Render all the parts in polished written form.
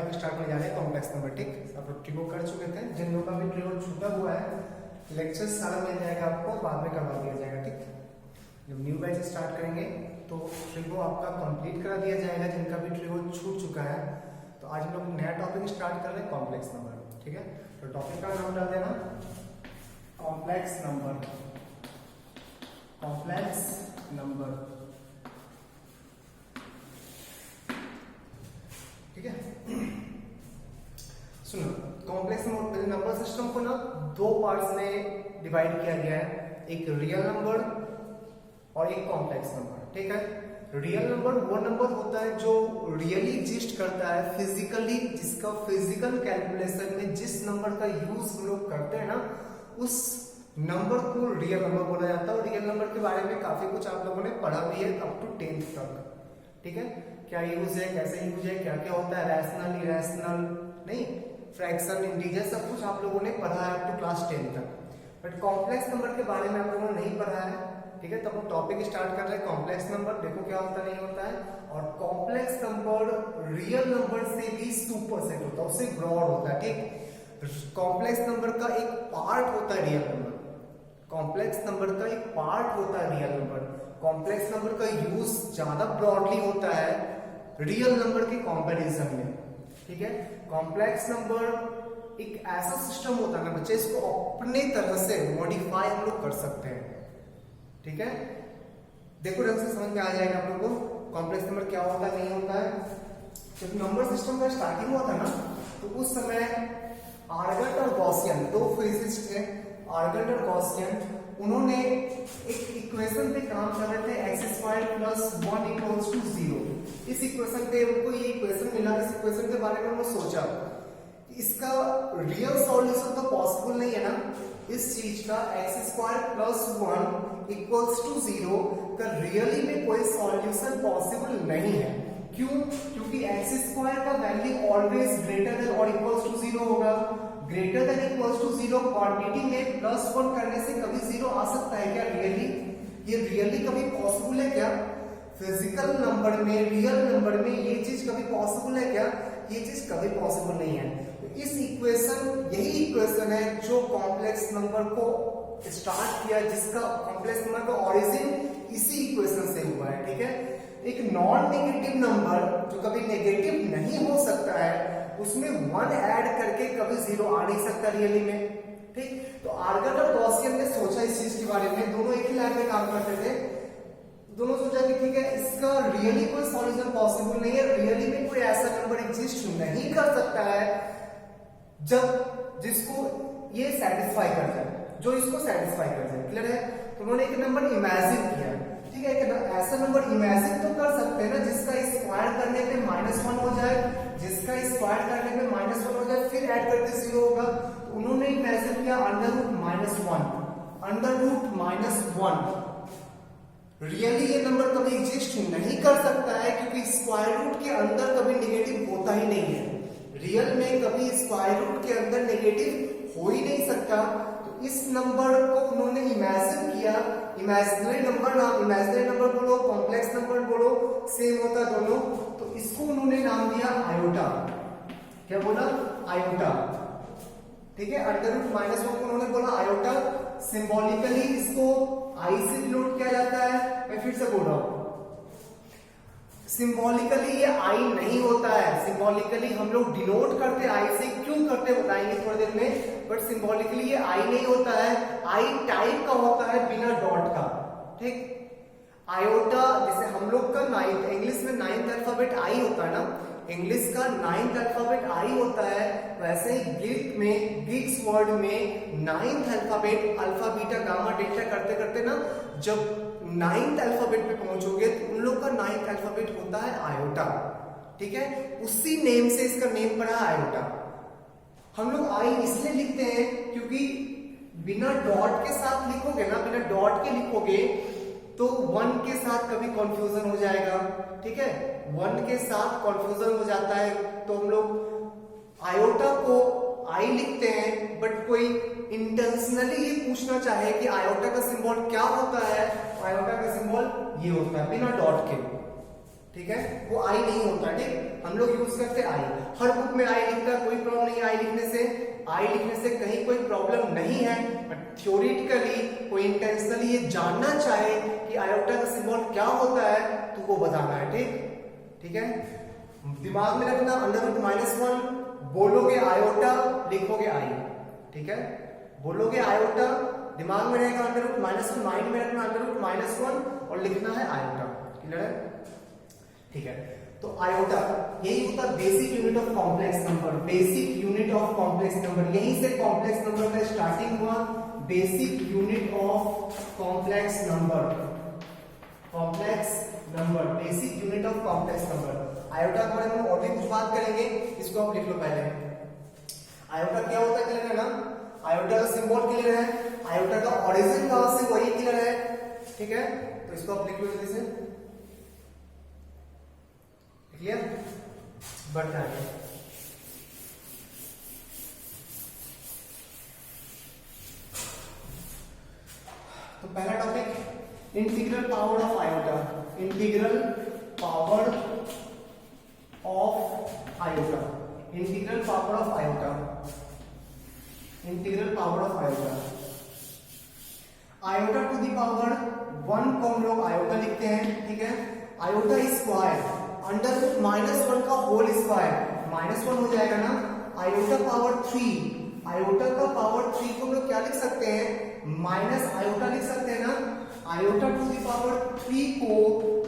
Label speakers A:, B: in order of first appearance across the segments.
A: Topic start करने जा रहे हैं कॉम्प्लेक्स नंबर। ठीक, आप लोग ट्रिको कर चुके थे, जिन लोगों का भी ट्रिको छूटा हुआ है लेक्चर सारा मिल जाएगा आपको, बाद में करवा दिया जाएगा। ठीक, जब न्यू बैच स्टार्ट करेंगे तो ट्रिको आपका कंप्लीट करा दिया जाएगा, जिनका भी ट्रिको छूट चुका है। तो आज हम लोग नया टॉपिक स्टार्ट कर रहे हैं कॉम्प्लेक्स नंबर। ठीक है, तो टॉपिक का नाम डाल देना कॉम्प्लेक्स नंबर। कॉम्प्लेक्स नंबर, ठीक है। सुनो, कॉम्प्लेक्स नंबर सिस्टम को ना दो पार्ट्स में डिवाइड किया गया है, एक रियल नंबर और एक कॉम्प्लेक्स नंबर। ठीक है, रियल नंबर वो नंबर होता है जो रियली एग्जिस्ट करता है फिजिकली, जिसका फिजिकल कैलकुलेशन में जिस नंबर का यूज हम लोग करते हैं ना, उस नंबर को रियल नंबर बोला जाता है। और रियल नंबर के बारे में काफी कुछ आप लोगों ने पढ़ा भी है अप टू 10th तक। ठीक है, क्या यूज है, कैसे यूज है, क्या क्या होता है, रैशनल, इरेशनल, नहीं, फ्रैक्शन, इंटीजर, सब कुछ आप लोगों ने पढ़ा है अप टू क्लास 10 तक। बट कॉम्प्लेक्स नंबर के बारे में आप लोगों ने नहीं पढ़ा है। ठीक है, तो हम टॉपिक स्टार्ट कर रहे हैं कॉम्प्लेक्स नंबर। देखो क्या होता नहीं होता है। और कॉम्प्लेक्स नंबर रियल नंबर से भी सुपरसेट होता है, उससे ब्रॉड होता है। ठीक, कॉम्प्लेक्स नंबर का एक पार्ट होता है रियल नंबर। कॉम्प्लेक्स नंबर का एक पार्ट होता है रियल नंबर। कॉम्प्लेक्स नंबर का यूज ज्यादा ब्रॉडली होता है रियल नंबर के कंपैरिजन में। ठीक है, कॉम्प्लेक्स नंबर एक ऐसा सिस्टम होता है ना बच्चे, इसको अपने तरह से मॉडिफाई हम लोग कर सकते हैं। ठीक है, देखो ढंग से समझ में आ जाएगा आप लोगों को कॉम्प्लेक्स नंबर क्या होता है, नहीं होता है। जब नंबर सिस्टम का स्टार्टिंग हुआ था ना, तो उस समय आर्गट और गॉसियन दो फिजिसिस्ट थे, आर्गट और गॉसियन, उन्होंने एक इक्वेशन पे काम कर रहे थे, x² + 1 = 0। इस इक्वेशन पे उनको ये इक्वेशन मिला। इस इक्वेशन के बारे में उन्होंने सोचा इसका रियल सॉल्यूशन तो पॉसिबल नहीं है ना, इस चीज का x² + 1 = 0 का रियली में कोई सॉल्यूशन पॉसिबल नहीं है। क्यों? क्योंकि x² का वैल्यू ऑलवेज ग्रेटर देन और इक्वल्स टू 0 होगा। Greater than equals to 0 quantity में +1 करने से कभी 0 आ सकता है क्या रियली? ये रियली कभी पॉसिबल है क्या? फिजिकल नंबर में, रियल नंबर में ये चीज कभी पॉसिबल है क्या? ये चीज कभी पॉसिबल नहीं है। तो इस इक्वेशन, यही इक्वेशन है जो कॉम्प्लेक्स नंबर को स्टार्ट किया, जिसका कॉम्प्लेक्स नंबर का ओरिजिन इसी इक्वेशन से हुआ है। ठीक है, एक नॉन नेगेटिव नंबर जो कभी नेगेटिव नहीं हो सकता है, उसमें 1 ऐड करके कभी 0 आ नहीं सकता रियली में। ठीक, तो आर्गट और गॉसियन ने सोचा इस चीज के बारे में, दोनों एक ही लैब में काम करते थे। दोनों सोचा कि ठीक है, इसका रियली कोई सॉल्यूशन पॉसिबल नहीं है, रियली में कोई ऐसा नंबर एग्जिस्ट नहीं कर सकता है जब जिसको ये सेटिस्फाई कर जाए, जो इसको सेटिस्फाई कर जाए। क्लियर है? तो उन्होंने एक नंबर इमेजिन किया। ठीक है, ऐसा नंबर इमेजिन तो कर सकते हैं ना जिसका स्क्वायर करने पे -1 हो जाए, जिसका स्क्वायर करने पे -1 हो जाए, फिर ऐड करके 0 होगा। तो उन्होंने इमेजिन किया √-1। रियली ये नंबर कभी एग्जिस्ट नहीं कर सकता है, क्योंकि स्क्वायर रूट के अंदर कभी नेगेटिव होता ही नहीं है। रियल में कभी स्क्वायर रूट के अंदर नेगेटिव हो ही नहीं सकता। तो इस नंबर को उन्होंने इमेजिन किया। इमेजिनरी नंबर नाम, इमेजिनरी नंबर बोलो, कॉम्प्लेक्स नंबर बोलो, सेम होता दोनों। तो इसको उन्होंने नाम दिया आयोटा। क्या बोला? आयोटा। ठीक है, √-1 को उन्होंने बोला आयोटा। सिंबॉलिकली इसको आई से डिनोट किया जाता है। मैं फिर से बोल रहा हूं, सिंबॉलिकली ये आई नहीं होता है। सिंबॉलिकली हम लोग डिनोट करते आई से, क्यों करते बताएंगे थोड़ी देर में। बट सिंबॉलिकली ये आई नहीं होता है, आई टाइप का होता है बिना डॉट का। ठीक, आयोटा जैसे हम लोग का 9th, इंग्लिश में 9th अल्फाबेट आई होता है ना, इंग्लिश का 9th अल्फाबेट आई होता है, वैसे ही ग्रीक में, ग्रीक्स वर्ड में 9th alphabet alpha, beta, gamma, delta करते करते ना, जब 9th अल्फाबेट पे पहुंचोगे तो उन लोग का 9th अल्फाबेट होता है आयोटा। ठीक है, उसी नेम से इसका नेम पड़ा है आयोटा। हम लोग आई इसलिए लिखते हैं क्योंकि बिना डॉट के साथ लिखोगे ना, बिना डॉट के लिखोगे तो 1 के साथ कभी कंफ्यूजन हो जाएगा। ठीक है, 1 के साथ कंफ्यूजन हो जाता है, तो हम लोग आयोटा को आई लिखते हैं। बट कोई इंटेंशनली ये पूछना चाहे कि आयोटा का सिंबल क्या होता है, आयोटा का सिंबल ये होता है बिना डॉट के। ठीक है, वो आई नहीं होता, ठीक, हम लोग यूज करते आई। हर बुक में आई लिखता है, कोई प्रॉब्लम नहीं आई लिखने से, आई लिखने से कहीं कोई प्रॉब्लम नहीं है। बट थ्योरेटिकली कोई इंटेंशनली ये जानना चाहे कि आयोटा का सिंबल क्या होता है तो वो बताना है, ठीक है। दिमाग में रखना, √-1 बोलोगे आयोटा, लिखोगे आई, ठीक है, बोलोगे आयोटा, दिमाग में रहेगा √-1, माइंड में रखना √-1 और लिखना है आयोटा। क्लियर है, ठीक है। तो आयोटा यही होता है basic unit of complex number, basic unit of complex number, यहीं से कॉम्प्लेक्स नंबर का स्टार्टिंग हुआ, basic unit of complex number, complex number, basic unit of complex number. Iota के बारे में और भी कुछ बात करेंगे, इसको आप लिख लो पहले। आयोटा क्या होता है, क्लियर है ना, आयोटा का सिंबल क्लियर है, आयोटा का ओरिजिन कहां से वही क्लियर है, ठीक है। तो इसको आप लिख लो जल्दी से, क्लियर, बढ़ता है। तो पहला topic integral power of iota, integral power of iota, integral power of iota, integral power of iota. Iota to the power 1 को हम लोग आयोटा लिखते हैं, ठीक है। आयोटा स्क्वायर √-1 का होल स्क्वायर, -1 हो जाएगा ना, आयोटा पावर 3, आयोटा का पावर 3 को हम लोग क्या लिख सकते हैं, माइनस आयोटा लिख सकते हैं ना, आयोटा टू दी पावर 3 को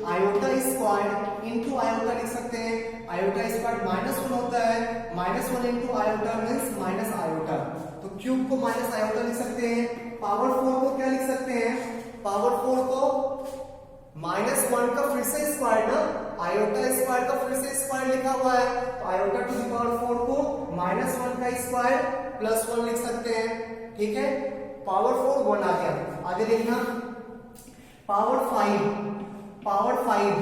A: आयोटा स्क्वायर इंटू आयोटा लिख सकते हैं, आयोटा स्क्वायर -1 होता है, -1 into iota means minus iota, तो क्यूब को माइनस आयोटा लिख सकते हैं। पावर 4 को क्या लिख सकते हैं, पावर 4 को -1 का फिर से स्क्वायर ना, आयोटा स्क्वायर का फिर से स्क्वायर लिखा हुआ है, तो आयोटा टू दी पावर 4 को -1 का स्क्वायर +1 लिख सकते हैं, ठीक है। पावर 4 1 आ गया, आगे देखना, पावर 5, पावर 5,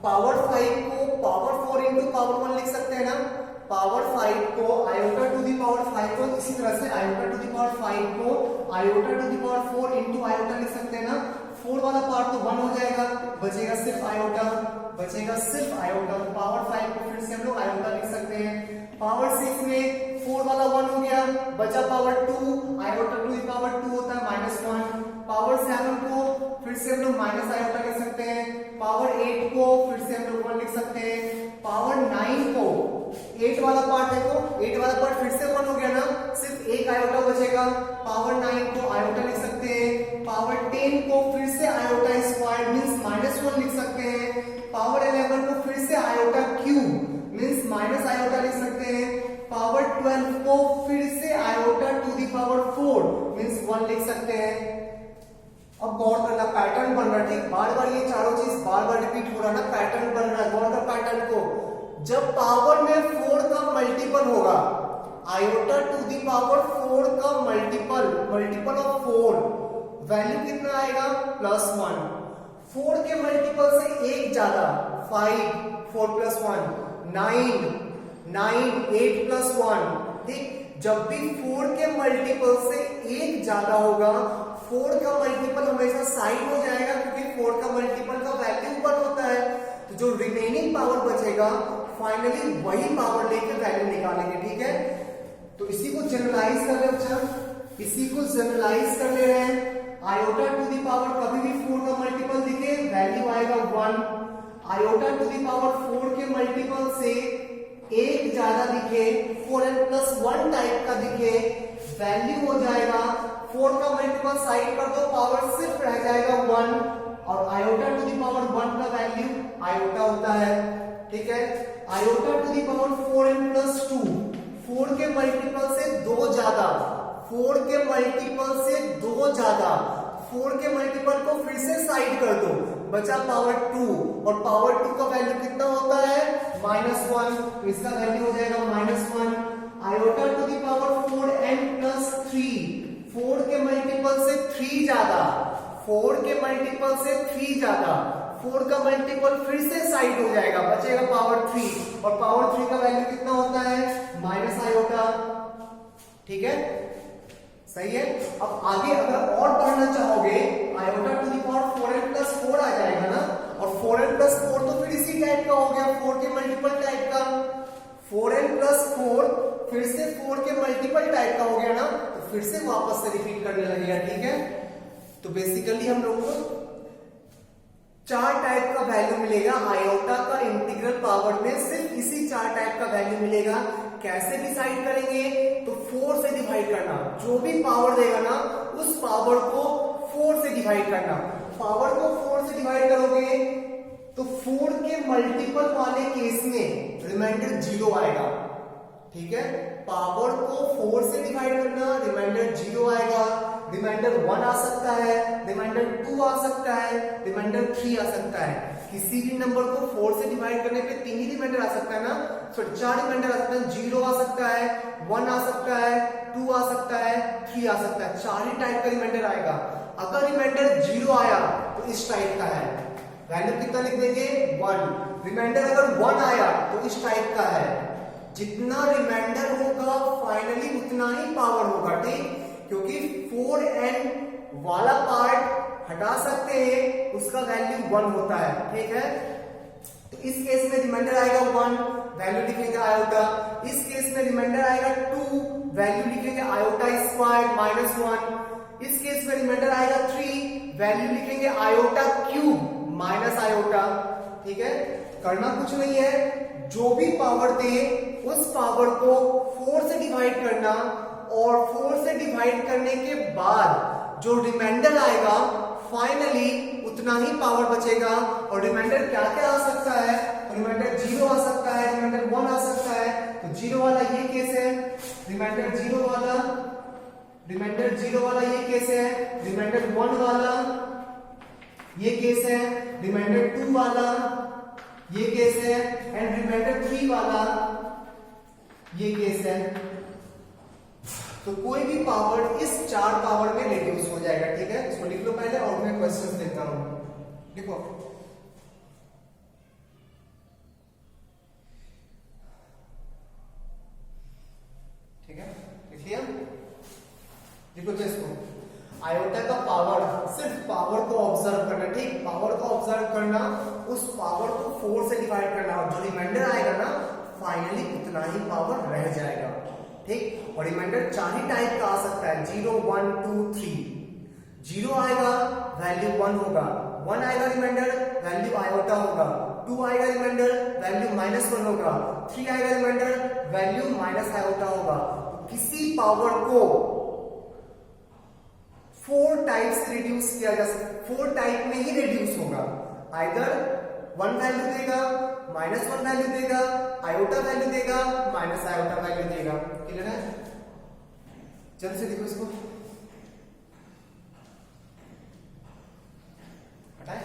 A: पावर 5 को पावर 4 इंटू पावर 1 लिख सकते हैं ना, पावर 5 को आयोटा टू दी पावर 5 को इसी तरह से आयोटा टू दी पावर 5 को iota to the power 4 iota आयोटा लिख सकते हैं ना, 4 वाला पार्ट तो 1 हो जाएगा, बचेगा सिर्फ आयोटा, बचेगा सिर्फ आयोटा, तो पावर 5 को फिर से हम लोग आयोटा लिख सकते हैं। पावर 6 में 4 वाला 1 हो गया, बचा power 2, iota to the power 2 होता है -1। पावर 7 को फिर से हम लोग माइनस आयोटा लिख सकते हैं, पावर 8 को फिर से हम लोग 1 लिख सकते हैं, पावर 9 को 8 वाला पार्ट देखो, 8 वाला पार्ट फिर से 1 हो गया ना, सिर्फ एक आयोटा बचेगा, पावर 9 को आयोटा लिख सकते हैं, पावर 10 को फिर से आयोटा स्क्वायर मींस -1 लिख सकते हैं, पावर 11 को फिर से iota cube means minus iota लिख सकते हैं, पावर 12 को फिर से iota to the power 4 means 1 लिख सकते हैं। अब गौर करना, पैटर्न बन रहा है, ठीक, बार बार ये चारों चीज बार बार रिपीट हो रहा है ना, पैटर्न बन रहा है, गौर कर पैटर्न को। जब पावर में 4 का मल्टीपल होगा, आयोटा टू दी पावर 4 का मल्टीपल ऑफ 4, वैल्यू कितना आएगा, +1। 4 के मल्टीपल से एक ज्यादा, 5, 4 + 1, 9, 8 + 1, ठीक। जब भी 4 के मल्टीपल से एक ज्यादा होगा, 4 का मल्टीपल हमेशा साइड हो जाएगा, क्योंकि 4 का मल्टीपल का वैल्यू 1 होता है, तो जो रिमेनिंग पावर बचेगा फाइनली वही पावर लेके वैल्यू निकालेंगे, ठीक है। तो इसी को जनरलाइज कर रहे हो, इसी को जनरलाइज कर ले रहे हैं। आयोटा टू दी पावर कभी भी 4 का मल्टीपल दिखे वैल्यू आएगा 1, आयोटा टू दी पावर 4 के मल्टीपल से एक ज्यादा दिखे, 4n + 1 टाइप का दिखे, वैल्यू हो जाएगा 4 का मल्टीपल साइड कर दो, पावर सिर्फ रह जाएगा 1, और आयोटा टू दी पावर 1 का वैल्यू आयोटा होता है, ठीक है। Iota to the power 4n + 2, 4 के मल्टीपल से 2 ज्यादा, 4 के मल्टीपल से 2 ज्यादा, 4 के मल्टीपल को फिर से साइड कर दो, बचा पावर 2, और पावर 2 का वैल्यू कितना होता है, -1, तो इसका वैल्यू हो जाएगा -1। Iota to the power 4n + 3, 4 के मल्टीपल से 3 ज्यादा, 4 के मल्टीपल से 3 ज्यादा, 4 का मल्टीपल फिर से साइड हो जाएगा, बचेगा पावर 3, और पावर 3 का वैल्यू कितना होता है, -आयोटा, ठीक है, सही है। अब आगे अगर और पढ़ना चाहोगे, iota to the power 4n + 4 आ जाएगा ना, और 4n प्लस 4 तो फिर इसी टाइप का हो गया, 4 के मल्टीपल टाइप का। 4n प्लस 4 फिर से 4 के मल्टीपल टाइप का हो गया ना, तो फिर से वापस से रिपीट करने लगेगा, ठीक है। तो बेसिकली हम लोग को 4 टाइप का वैल्यू मिलेगा आयोटा का इंटीग्रल पावर में, सिर्फ इसी 4 टाइप का वैल्यू मिलेगा। कैसे डिसाइड करेंगे, तो 4 से डिवाइड करना, जो भी पावर देगा ना उस पावर को 4 से डिवाइड करना। पावर को 4 से डिवाइड करोगे तो 4 के मल्टीपल वाले केस में रिमाइंडर 0 आएगा, ठीक है। पावर को 4 से डिवाइड करना, रिमाइंडर 0 आएगा, रिमाइंडर 1 आ सकता है, रिमाइंडर 2 आ सकता है, रिमाइंडर 3 आ सकता है। किसी भी नंबर को 4 से डिवाइड करने पे 3 ही रिमाइंडर आ सकता है ना, तो 4 रिमाइंडर आ सकता है, 0 आ सकता है, 1 आ सकता है, 2 आ सकता है, 3 आ सकता है, 4 ही टाइप का रिमाइंडर आएगा। अगर रिमाइंडर 0 आया तो इस टाइप का है, वैल्यू कितना लिख देंगे 1। रिमाइंडर अगर 1 आया तो इस टाइप का है। जितना रिमाइंडर होगा फाइनली उतना ही पावर होगा, ठीक, क्योंकि 4n वाला पार्ट हटा सकते हैं, उसका वैल्यू 1 होता है, ठीक है। तो इस केस में रिमाइंडर आएगा 1, वैल्यू लिखेंगे आयोटा। इस केस में रिमाइंडर आएगा 2, वैल्यू लिखेंगे आयोटा स्क्वायर माइनस 1। इस केस में रिमाइंडर आएगा 3, वैल्यू लिखेंगे आयोटा क्यूब माइनस आयोटा, ठीक है। करना कुछ नहीं है, जो भी पावर दे उस पावर को 4 से डिवाइड करना, और 4 से डिवाइड करने के बाद जो रिमाइंडर आएगा फाइनली उतना ही पावर बचेगा। और रिमाइंडर क्या क्या आ सकता है, रिमाइंडर 0 आ सकता है, रिमाइंडर 1 आ सकता है। तो 0 वाला ये केस है, रिमाइंडर 0 वाला, रिमाइंडर 0 वाला ये केस है, रिमाइंडर 1 वाला ये केस है, रिमाइंडर 2 वाला ये केस है, एंड रिमाइंडर 3 वाला ये केस है। तो कोई भी पावर इस 4 पावर में रिड्यूस हो जाएगा, ठीक है। इसको लिख लो पहले और मैं क्वेश्चंस देता हूं, लिखो। ठीक है, लिख लिया, लिखो तो इसको। आयोटा का पावर, सिर्फ पावर को ऑब्जर्व करना, ठीक, पावर को ऑब्जर्व करना, उस पावर को 4 से डिवाइड करना, और जो रिमाइंडर आएगा ना फाइनली उतना ही पावर रह जाएगा, ठीक। और रिमाइंडर 4 ही टाइप का आ सकता है, 0, 1, 2, 3। 0 आएगा वैल्यू 1 होगा, 1 आएगा रिमाइंडर वैल्यू आयोटा होगा, 2 आएगा रिमाइंडर वैल्यू -1 होगा, 3 आएगा रिमाइंडर वैल्यू माइनस आयोटा होगा। किसी पावर को 4 टाइप्स रिड्यूस किया जा सकता, 4 टाइप में ही रिड्यूस होगा। आइदर 1 वैल्यू देगा, -1 वैल्यू देगा, आयोटा वैल्यू देगा, माइनस आयोटा वैल्यू देगा। क्लियर है? जल्दी से देखो इसको, हटाए।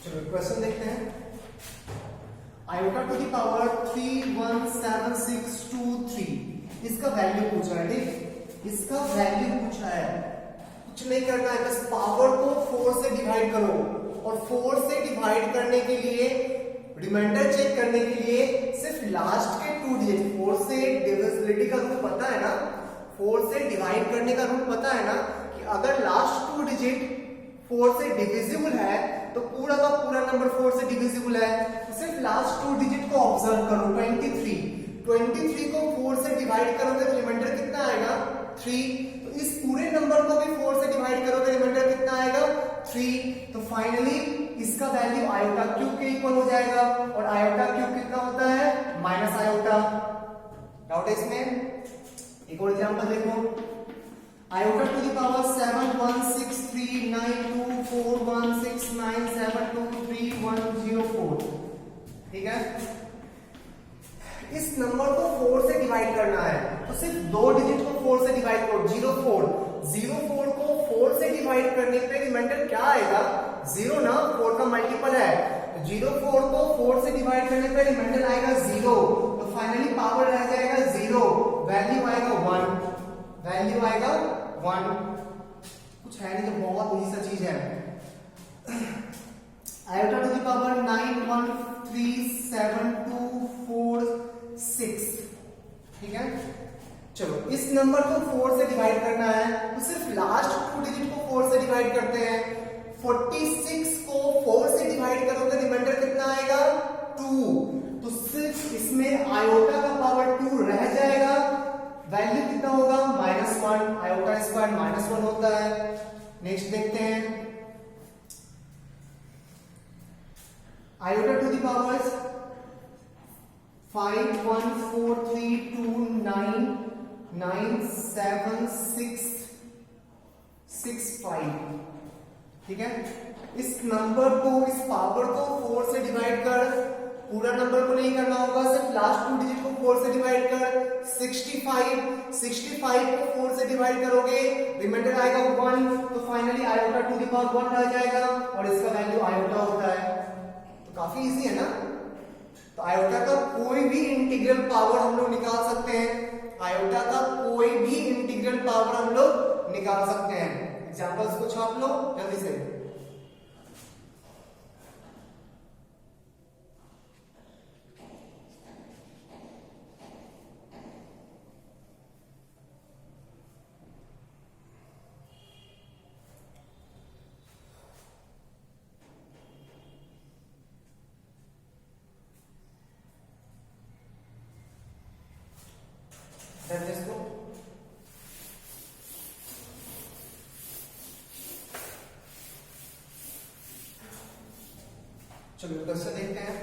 A: चलो क्वेश्चन देखते हैं। आयोटा टू दी पावर 31762 इसका वैल्यू पूछा है, ठीक, इसका वैल्यू पूछा है। कुछ नहीं करना है, बस पावर को 4 से डिवाइड करो, और 4 से डिवाइड करने के लिए, रिमाइंडर चेक करने के लिए सिर्फ लास्ट के 2 डिजिट, 4 से डिविजिबिलिटी का रूल पता है ना, 4 से डिवाइड करने का रूल पता है ना, कि अगर लास्ट 2 डिजिट 4 से डिविजिबल है तो पूरा का पूरा नंबर 4 से डिविजिबल है। तो सिर्फ लास्ट 2 डिजिट को ऑब्जर्व करो, 23 को 4 से डिवाइड करोगे तो रिमाइंडर कितना आएगा 3। तो इस पूरे नंबर को भी 4 से डिवाइड करोगे, रिमाइंडर कितना आएगा 3। तो फाइनली इसका वैल्यू आयोटा क्यूब के इक्वल हो जाएगा, और आयोटा क्यूब कितना होता है माइनस आयोटा। डाउट है इसमें? एक और एग्जांपल देखो। आयोटा टू दी पावर 716392416972310 ठीक है। इस नंबर को 4 से डिवाइड करना है, तो सिर्फ 2 डिजिट को 4 से डिवाइड करो, 04 को 4 से डिवाइड करने पे रिमाइंडर क्या आएगा 0 ना, 4 का मल्टीपल है, तो 04 को 4 से डिवाइड करने पे रिमाइंडर आएगा 0। तो फाइनली पावर रह जाएगा 0, वैल्यू आएगा 1, वैल्यू आएगा 1। कुछ है नहीं, तो बहुत इजी सा चीज है। आयोटा टू द पावर 9137 नंबर को 4 से डिवाइड करना है तो सिर्फ लास्ट 2 डिजिट को 4 से डिवाइड करते हैं। 46 को 4 से डिवाइड करोगे रिमाइंडर कितना आएगा 2, तो सिर्फ इसमें आयोटा का पावर 2 रह जाएगा, वैल्यू कितना होगा -1, आयोटा स्क्वायर -1 होता है। नेक्स्ट देखते हैं आयोटा टू द पावर्स 5 1 4 3 2 9 9 7 6 6 5, ठीक है। इस नंबर को, इस पावर को 4 से डिवाइड कर, पूरा नंबर को नहीं करना होगा, सिर्फ लास्ट 2 डिजिट को 4 से डिवाइड कर। 65 को 4 से डिवाइड करोगे रिमाइंडर आएगा 1, तो finally iota to the power 1 रह जाएगा और इसका वैल्यू आयोटा होता है। तो काफी इजी है ना। तो आयोटा का कोई भी इंटीग्रल पावर हम लोग निकाल सकते हैं, आयोटा का कोई भी इंटीग्रल पावर हम लोग निकाल सकते हैं। एग्जांपल्स को छाप लो जल्दी से। इसको चलो क्वेश्चन देखते हैं।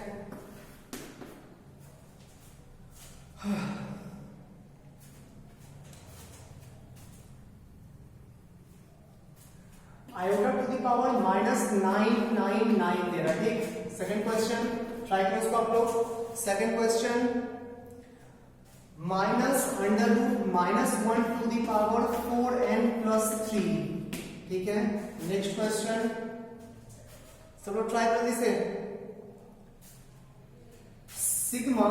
A: आयोटा टू द पावर -999 दे रहा है, ठीक। सेकंड क्वेश्चन ट्राई करो इसको आप लोग। Second question -√-1 to the power 4n+3, ठीक है। नेक्स्ट क्वेश्चन सब लोग ट्राई कर दिसे। Sigma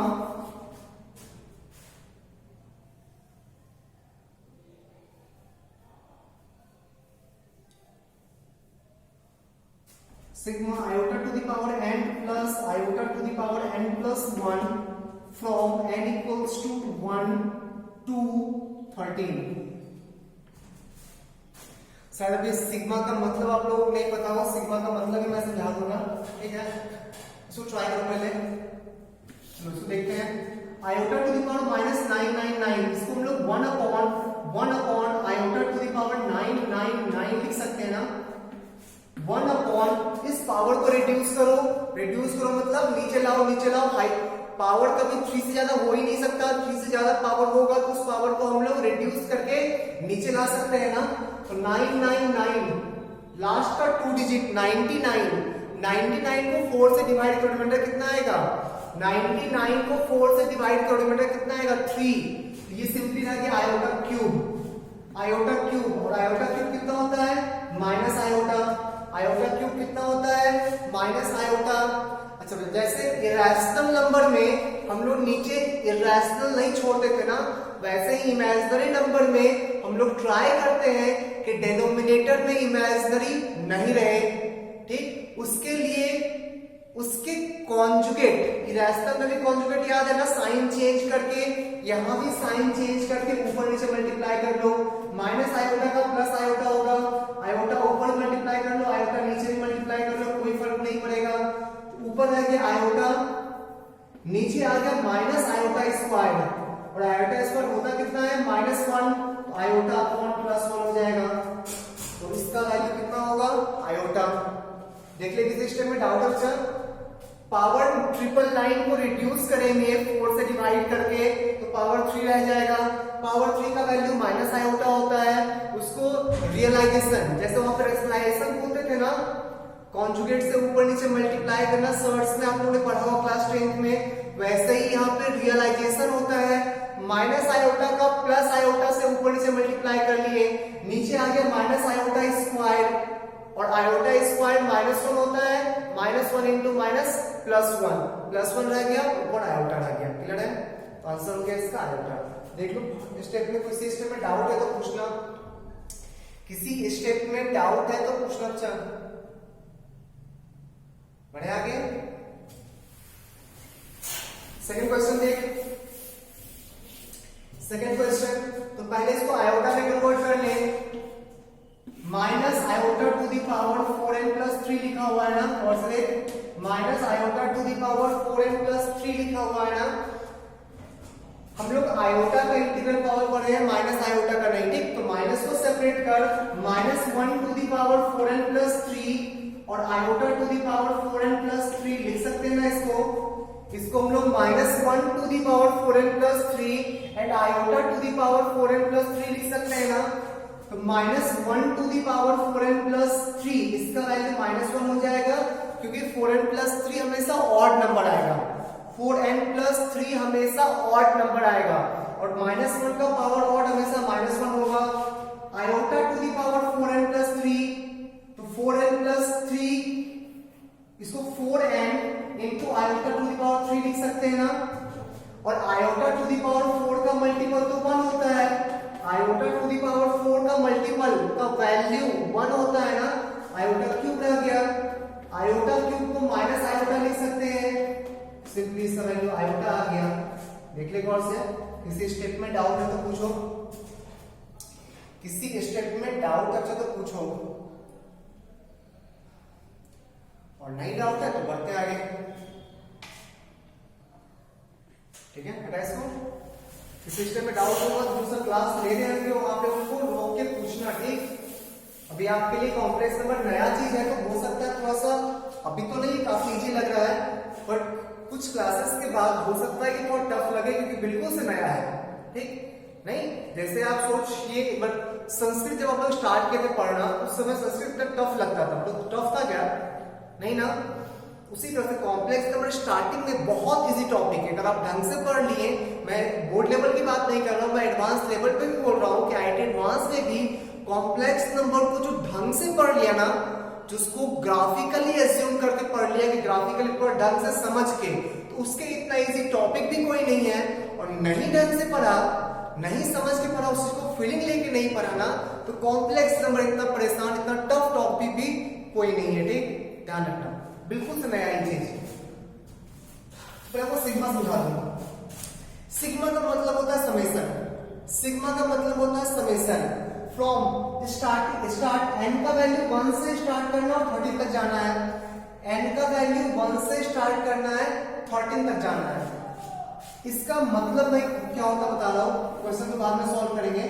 A: iota to the power n plus iota to the power n plus 1 from n equals to 1 to 13। शायद अभी सिग्मा का मतलब आप लोगों को नहीं पता हो, सिग्मा का मतलब ही मैं समझा दूंगा, ठीक है। इसको ट्राई करो पहले, चलो इसको देखते हैं। आयोटा टू द पावर -999, इसको हम लोग 1 upon iota to the power 999 लिख सकते हैं ना। 1 अपॉन इस पावर को रिड्यूस करो मतलब नीचे लाओ, हाई पावर कभी 3 से ज्यादा हो ही नहीं सकता। 3 से ज्यादा पावर होगा तो उस पावर को हम लोग रिड्यूस करके नीचे ला सकते हैं ना। तो 999 लास्ट का 2 डिजिट 99 को 4 से डिवाइड करो, रिमाइंडर कितना आएगा 99 को 4 से डिवाइड करो, रिमाइंडर कितना आएगा 3। तो ये सिंपली रह गया आयोटा क्यूब, और आयोटा क्यूब कितना होता है माइनस आयोटा, आयोटा क्यूब कितना होता है माइनस आयोटा। अच्छा, जैसे इरेशनल नंबर में हम लोग नीचे इरेशनल नहीं छोड़ते थे ना, वैसे ही इमेजिनरी नंबर में हम लोग ट्राई करते हैं कि डिनोमिनेटर में इमेजिनरी नहीं रहे, ठीक। उसके लिए उसके कॉन्जुगेट, इरेशनल में भी कॉन्जुगेट याद है ना, साइन चेंज करके, यहां भी साइन चेंज करके ऊपर नीचे मल्टीप्लाई कर लो। माइनस आयोटा का प्लस आयोटा होगा, आयोटा ऊपर मल्टीप्लाई कर लो, आयोटा नीचे भी मल्टीप्लाई कर लो, कोई फर्क नहीं पड़ेगा। ऊपर आ गया आयोटा, नीचे आ गया माइनस आयोटा स्क्वायर, और आयोटा स्क्वायर होता कितना है -1, तो आयोटा अपॉन +1 हो जाएगा। तो इसका वैल्यू कितना होगा आयोटा। देख ले किसी स्टेप में डाउट है बच्चा। पावर 999 को रिड्यूस करेंगे 4 से डिवाइड करके तो पावर 3 रह जाएगा। पावर 3 का वैल्यू माइनस आयोटा होता है, उसको रियलाइजेशन, जैसे वहां पर एक्सप्लेनेशन बोलते थे ना, कॉन्जुगेट से ऊपर नीचे मल्टीप्लाई करना, सर्ट्स में आप लोगों ने पढ़ा होगा क्लास 10th में, वैसे ही यहाँ पे रियलाइजेशन होता है। माइनस आयोटा का प्लस आयोटा से ऊपर नीचे मल्टीप्लाई कर लिए, नीचे आ गया माइनस आयोटा स्क्वायर, और आयोटा स्क्वायर -1 होता है, -1 इंटू +1 रह गया, ऊपर आयोटा रह गया। क्लियर है? तो आंसर हो गया इसका आयोटा। देख लो स्टेप में, किसी स्टेप में डाउट है तो पूछना, किसी स्टेप में डाउट है तो पूछना। अच्छा बढ़े आगे। सेकंड क्वेश्चन देख, सेकेंड क्वेश्चन, तो पहले इसको आयोटा में कन्वर्ट कर ले। Minus iota to the power 4n plus 3 लिखा हुआ है ना, और से minus iota to the power 4n plus 3 लिखा हुआ है ना। हम लोग आयोटा का इंटीग्रल पावर पढ़ रहे हैं, माइनस आयोटा का नहीं, ठीक। तो माइनस को सेपरेट कर, minus 1 to the power 4n plus 3 और iota to the power 4n plus 3 लिख सकते हैं ना इसको हम लोग minus 1 to the power 4n plus 3 and iota to the power 4n plus 3 लिख सकते हैं ना। तो minus 1 to the power 4n plus 3 इसका वैल्यू माइनस 1 हो जाएगा, क्योंकि 4n प्लस 3 हमेशा ऑड नंबर आएगा, 4n प्लस 3 हमेशा ऑड नंबर आएगा, और माइनस 1 का पावर ऑड हमेशा माइनस 1 होगा। Iota to the power 4n plus 3, तो 4n प्लस 3 इसको 4n into iota to the power 3 लिख सकते हैं ना। और आयोटा टू दी पावर 4 का मल्टीपल तो 1 होता है, आयोटा टू दी पावर 4 का मल्टीपल का वैल्यू 1 होता है ना। आयोटा क्यूब रह गया, आयोटा क्यूब को माइनस आयोटा लिख सकते हैं, सिंपली इसका वैल्यू आयोटा आ गया। देख ले गौर से, किसी स्टेप में डाउट है तो पूछो, किसी स्टेप में डाउट है तो पूछो, और नहीं डाउट है तो बढ़ते आगे, ठीक है। हटा इसको, किसी स्टेप में डाउट होगा तो दूसरा क्लास ले रहे हैं वहां पे उनको रोक के पूछना, ठीक। अभी आपके लिए कॉम्प्लेक्स नंबर नया चीज है, तो हो सकता है थोड़ा सा अभी तो नहीं, काफी इजी लग रहा है, बट कुछ क्लासेस के बाद हो सकता है कि थोड़ा टफ लगे, क्योंकि बिल्कुल से नया है, ठीक। नहीं, जैसे आप सोचिए, बट संस्कृत जब आप लोग स्टार्ट किए थे पढ़ना, उस समय संस्कृत टफ लगता था, तो टफ था क्या? नहीं ना। उसी तरह से कॉम्प्लेक्स नंबर स्टार्टिंग में बहुत इजी टॉपिक है, अगर आप ढंग से पढ़ लिए, मैं बोर्ड लेवल की बात नहीं कर रहा हूं, मैं एडवांस लेवल पे भी बोल रहा हूं कि आईआईटी एडवांस में भी कॉम्प्लेक्स नंबर को जो ढंग से पढ़ लिया ना, जिसको ग्राफिकली एज्यूम करके पढ़ लिया कि ग्राफिकली पर ढंग से समझ के, तो उसके इतना इजी टॉपिक भी कोई नहीं है। और नहीं ढंग से पढ़ा, नहीं समझ के पढ़ा, उसको फीलिंग लेके नहीं पढ़ा ना, तो कॉम्प्लेक्स नंबर इतना परेशान, इतना टफ टॉपिक भी कोई नहीं है, ठीक। ध्यान रखना, बिल्कुल से नया ही चीज। तो आपको सिग्मा समझा दूंगा। सिग्मा का मतलब होता है समेशन, सिग्मा का मतलब होता है समेशन फ्रॉम स्टार्ट n का वैल्यू 1 से स्टार्ट करना और 13 तक जाना है, n का वैल्यू 1 से स्टार्ट करना है, 13 तक जाना है। इसका मतलब मैं क्या होता बता रहा हूं, क्वेश्चन तो बाद में सॉल्व करेंगे।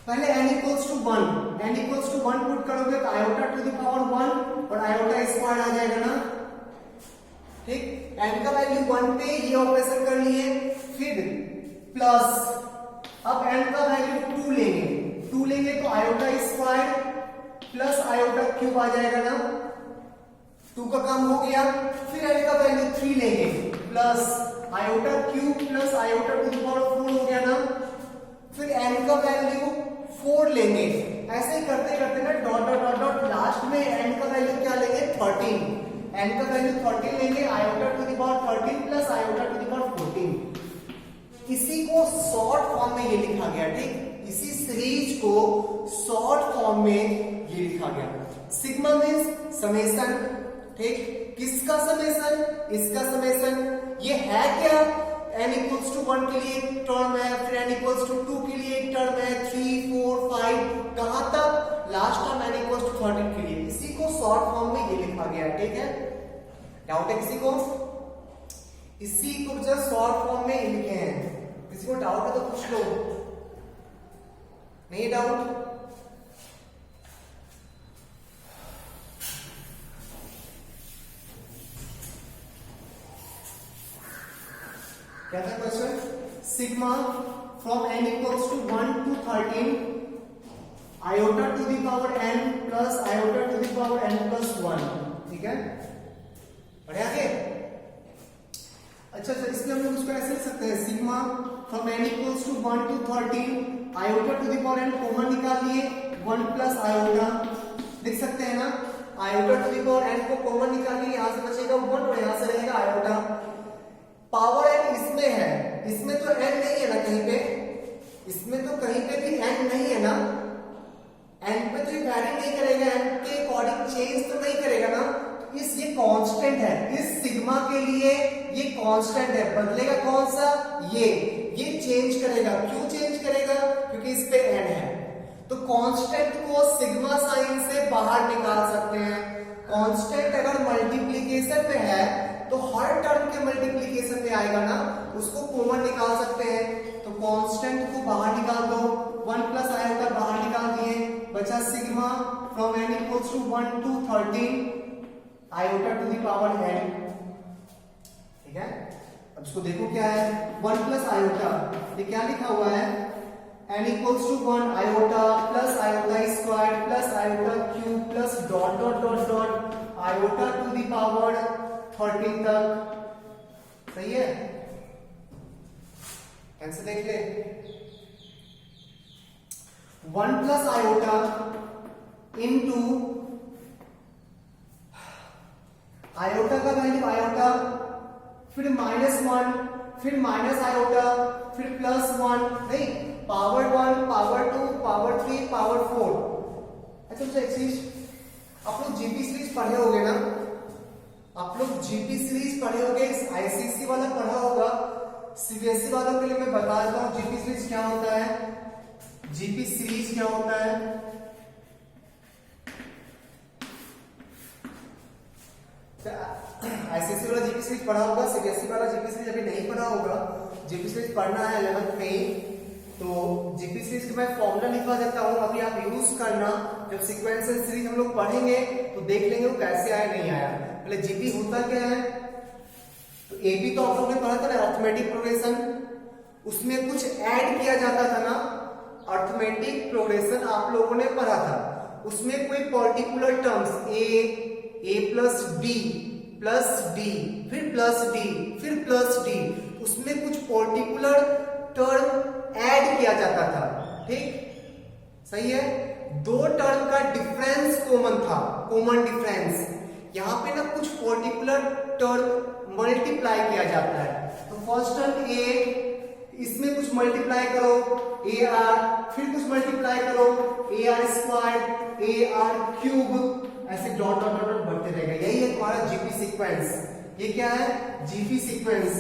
A: पहले n इक्वल्स टू 1 पुट करोगे तो आयोटा टू द पावर 1 और आयोटा स्क्वायर आ जाएगा ना, ठीक। n का वैल्यू 1 पे ये ऑपरेशन कर लिए, फिर प्लस, अब n का वैल्यू 2 लेंगे तो iota square plus iota cube आ जाएगा ना, 2 का काम हो गया। फिर n का वैल्यू 3 लेंगे plus iota cube plus iota to the power 4 हो गया ना। फिर n का वैल्यू 4 लेंगे, ऐसे ही करते करते ना dot dot dot dot last में n का वैल्यू क्या लेंगे 13, n का वैल्यू 13 लेंगे, iota to the power 13 plus iota to the power 14। इसी को शॉर्ट फॉर्म में ये लिखा गया, ठीक। इसी सीरीज को शॉर्ट फॉर्म में ये लिखा गया। सिग्मा मींस समेशन, ठीक। किसका समेशन? इसका समेशन। ये है क्या? n इक्वल्स टू 1 के लिए एक टर्म है, फिर n इक्वल्स टू 2 के लिए एक टर्म है, 3 4 5 कहां तक? Last term n equals to 13 के लिए। इसी को शॉर्ट फॉर्म में ये लिखा गया है, ठीक है। डाउट है किसी को? इसी को जस्ट शॉर्ट फॉर्म में लिखे हैं, किसी को डाउट है तो पूछ लो। नहीं डाउट? क्या था question? Sigma from n equals to 1 to 13 iota to the power n plus iota to the power n plus 1, ठीक है। बढ़िया आगे। अच्छा, इसमें हम लोग उसको ऐसे लिख सकते हैं, sigma from n equals to 1 to 13 iota to the power n common निकाल लिए, 1 प्लस आयोटा लिख सकते हैं ना। Iota to the power n को कॉमन निकालिए, यहां से बचेगा 1 और यहां से रहेगा आयोटा। पावर n इसमें है, इसमें तो n नहीं है ना कहीं पे, इसमें तो कहीं पे भी n नहीं है ना, n पे तो ये वैरी नहीं करेगा, n के अकॉर्डिंग चेंज तो नहीं करेगा ना। इस ये कांस्टेंट है, इस सिग्मा के लिए ये कांस्टेंट है, बदलेगा कौन सा? ये ये चेंज करेगा। क्यों चेंज करेगा? क्योंकि इस पे n है। तो कांस्टेंट को सिग्मा साइन से बाहर निकाल सकते हैं। कांस्टेंट अगर मल्टीप्लिकेशन में है तो हर टर्म के मल्टीप्लिकेशन में आएगा ना, उसको कॉमन निकाल सकते हैं। तो कांस्टेंट को बाहर निकाल दो, 1 प्लस आयोटा बाहर निकाल दिए, बचा sigma from n equals to 1 to 13 iota to the power n। ठीक है, अब इसको देखो क्या है, 1 प्लस आयोटा, ये क्या लिखा हुआ है, n equals to 1 iota plus iota square plus iota cube plus dot dot dot dot iota to the power 13 तक। सही है, कैसे देख ले, 1 प्लस आयोटा इंटू आयोटा का वैल्यू आयोटा, फिर -1, फिर माइनस आयोटा, फिर +1, नहीं, पावर 1, पावर 2, पावर 3, पावर 4। अच्छा एक चीज, आप लोग जीपी सीरीज पढ़े होगे ना, आप लोग जीपी सीरीज पढ़े होगे, आईसीएससी वाला पढ़ा होगा, सीबीएसई वालों के लिए मैं बता देता हूं जीपी सीरीज क्या होता है। जीपी सीरीज क्या होता है, आईसीएससी वाला जीपी सीरीज पढ़ा होगा, सीबीएसई वाला जीपी सीरीज अभी नहीं पढ़ा होगा। जीपी सीरीज पढ़ना है 11th में, तो जीपी सीरीज का मैं फॉर्मूला लिखवा देता हूं, अभी आप यूज करना। जब सीक्वेंशियल सीरीज हम लोग पढ़ेंगे तो देख लेंगे वो कैसे आया नहीं आया। पहले जीपी होता क्या है, तो एबी तो आप लोगों ने पढ़ा था ना, अरिथमेटिक प्रोग्रेशन, उसमें कुछ ऐड किया जाता था ना, अरिथमेटिक प्रोग्रेशन आप लोगों ने पढ़ा था। उसमें कोई पर्टिकुलर टर्म्स ए प्लस डी प्लस डी फिर प्लस डी फिर प्लस डी, उसमें कुछ पर्टिकुलर टर्म ऐड किया जाता था। ठीक, सही है, दो टर्म का डिफरेंस कॉमन था, कॉमन डिफरेंस। यहां पे ना कुछ पर्टिकुलर टर्म मल्टीप्लाई किया जाता है। तो फर्स्ट टर्म ए, इसमें कुछ मल्टीप्लाई करो ए आर, फिर कुछ मल्टीप्लाई करो ए आर स्क्वायर, ए आर क्यूब, ऐसे डॉट डॉट डॉट बढ़ते रहेगा। यही है तुम्हारा जीपी सीक्वेंस। ये क्या है, GP sequence,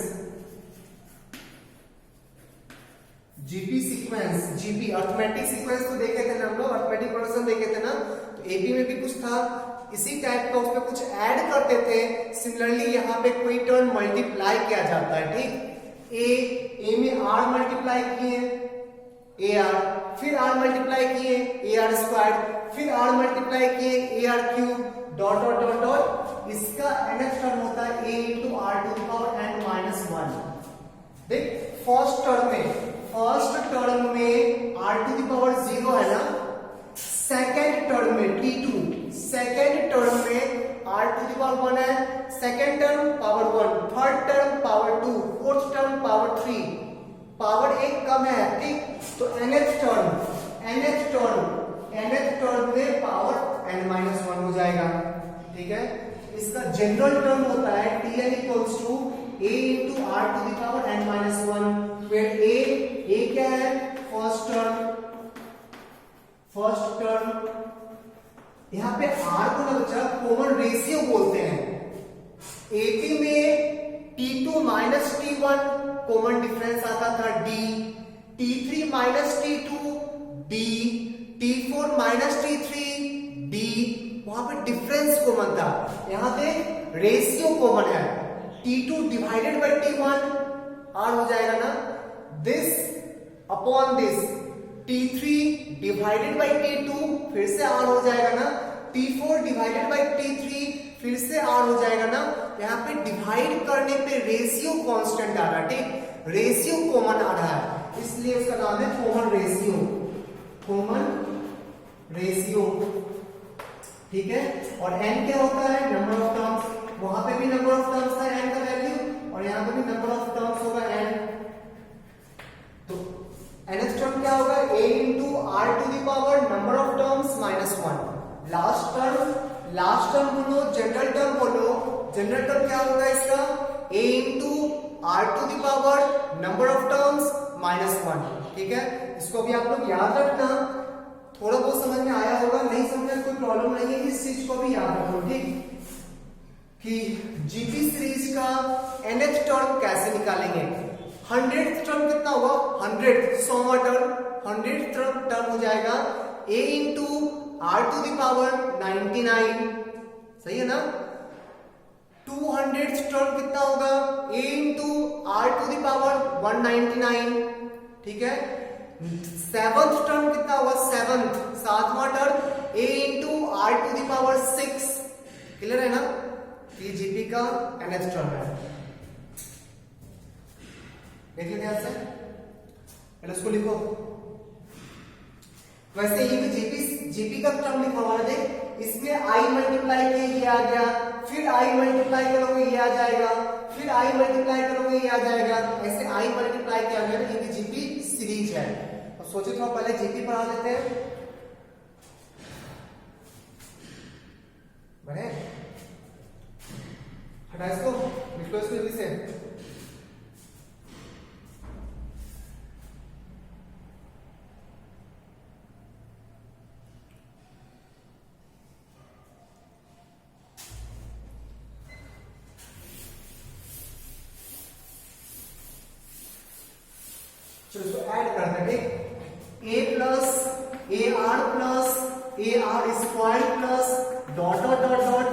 A: GP sequence, GP arithmetic sequence तो देखे थे ना हम लोग, अरिथमेटिक प्रोग्रेशन देखे थे ना, तो एबी में भी कुछ था इसी टाइप का, उसमें कुछ ऐड करते थे। सिमिलरली यहाँ पे कोई टर्म मल्टीप्लाई किया जाता है। ठीक, ए में आर मल्टीप्लाई किए ए आर, फिर आर मल्टीप्लाई किए ए आर स्क्वायर, फिर आर मल्टीप्लाई किए a r cube, dot dot dot dot. इसका nth टर्म होता है a into r to the power n minus 1। देख, फर्स्ट टर्म में आर टू द पावर 0 है ना, सेकेंड टर्म में t2, सेकेंड टर्म में आर टू द पावर 1 है, second term power 1, third term power 2, fourth term power 3, power 1 कम है। ठीक, तो nth टर्म में पावर n माइनस 1 हो जाएगा। ठीक है, इसका जनरल टर्म होता है tn equals to a into r to the power n minus 1, फिर a क्या है, फर्स्ट टर्म, यहाँ पे r को ना बच्चा कॉमन रेशियो बोलते हैं। AP में T2 minus T1 common difference आता था D, T3 minus T2 D, T4 minus T3 D, वहां पे डिफरेंस कॉमन था। यहां पे रेशियो कॉमन है, T2 divided by T1 R हो जाएगा ना, this upon this, T3 divided by T2 फिर से R हो जाएगा ना, T4 डिवाइडेड बाय T3 फिर से R हो जाएगा ना। यहाँ पे डिवाइड करने पे रेशियो कांस्टेंट आ रहा है। ठीक, रेशियो कॉमन आ रहा है, इसलिए उसका नाम है कॉमन रेशियो, कॉमन रेशियो। ठीक है, और n क्या होता है, नंबर ऑफ टर्म्स, वहां पे भी नंबर ऑफ टर्म्स था n का वैल्यू, और यहाँ पे भी नंबर ऑफ टर्म्स होगा n। तो nth टर्म क्या होगा, a into r to the power number of terms minus 1। Last term बोलो, जनरल टर्म बोलो, जनरल टर्म क्या होगा इसका, a into r to the power number of terms minus 1। ठीक है, इसको भी आप लोग याद रखना, थोड़ा बहुत समझ में आया होगा, नहीं समझ में कोई प्रॉब्लम नहीं है, इस चीज को भी याद रखो। ठीक, कि जीपी सीरीज का nth टर्म कैसे निकालेंगे। 100th टर्म कितना होगा, 100th 100वां टर्म, 100th टर्म हो जाएगा a into r to the power 99, सही है ना। 200th टर्म कितना होगा, a into r to the power 199, ठीक है। 7th टर्म कितना होगा, 7वां term a into r to the power 6, clear है ना। ये जीपी का nth टर्म है, देख लेते हैं से, पहले उसको लिखो। वैसे ये भी जीपी का टर्म लिखा हुआ है, देख इसमें i मल्टीप्लाई किए ये आ गया, फिर i मल्टीप्लाई करोगे ये आ जाएगा, फिर i मल्टीप्लाई करोगे ये आ जाएगा, ऐसे i मल्टीप्लाई किया गया। ये भी जीपी सीरीज है। तो सोचे थोड़ा पहले जीपी पढ़ा लेते हैं, बने हटा इसको, लिख लो इसको जल्दी से। चलो इसको ऐड करते हैं, ठीक। a plus a r square plus dot dot dot dot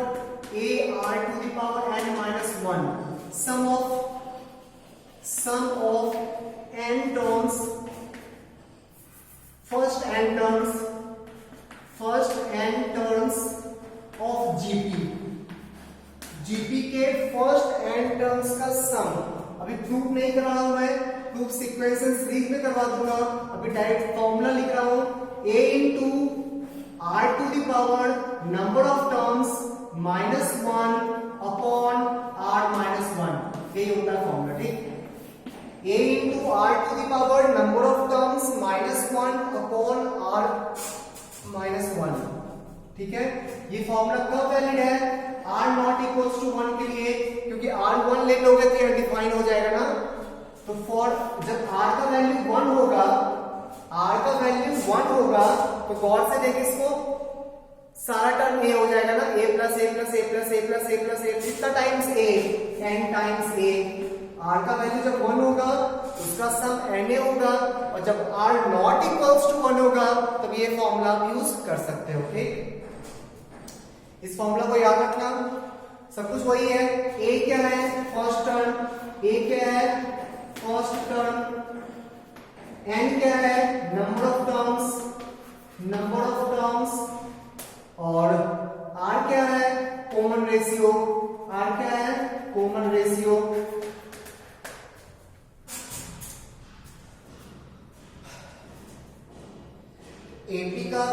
A: a r to the power n minus 1, sum of n terms, first n terms of GP के फर्स्ट n टर्म्स का सम। अभी proof नहीं कर रहा हूं मैं, proof sequence and series में करवा दूंगा। अभी डायरेक्ट फॉर्मूला लिख रहा हूं, a into r to the power number of terms minus 1 upon r minus 1, यही होता है फॉर्मूला, ठीक। a into r to the power number of terms minus 1 upon r minus 1, ठीक है। ये फॉर्मूला कब वैलिड है, r नॉट इक्वल्स टू 1 के लिए, क्योंकि r 1 ले लोगे तो अनडिफाइन हो जाएगा ना। तो फॉर जब r का वैल्यू 1 होगा, तो गौर से देख इसको, सारा टर्म a हो जाएगा ना, a plus a plus a plus a plus a plus a, कितना times a, n times a। r का वैल्यू जब 1 होगा उसका सम na होगा, और जब r नॉट इक्वल्स टू 1 होगा तब ये फॉर्मूला आप यूज कर सकते हो, ठीक। इस फॉर्मूला को याद रखना, सब कुछ वही है। a क्या है, फर्स्ट टर्म, a क्या है, फर्स्ट टर्म, n क्या है, नंबर ऑफ टर्म्स, और r क्या है, कॉमन रेशियो, एपी का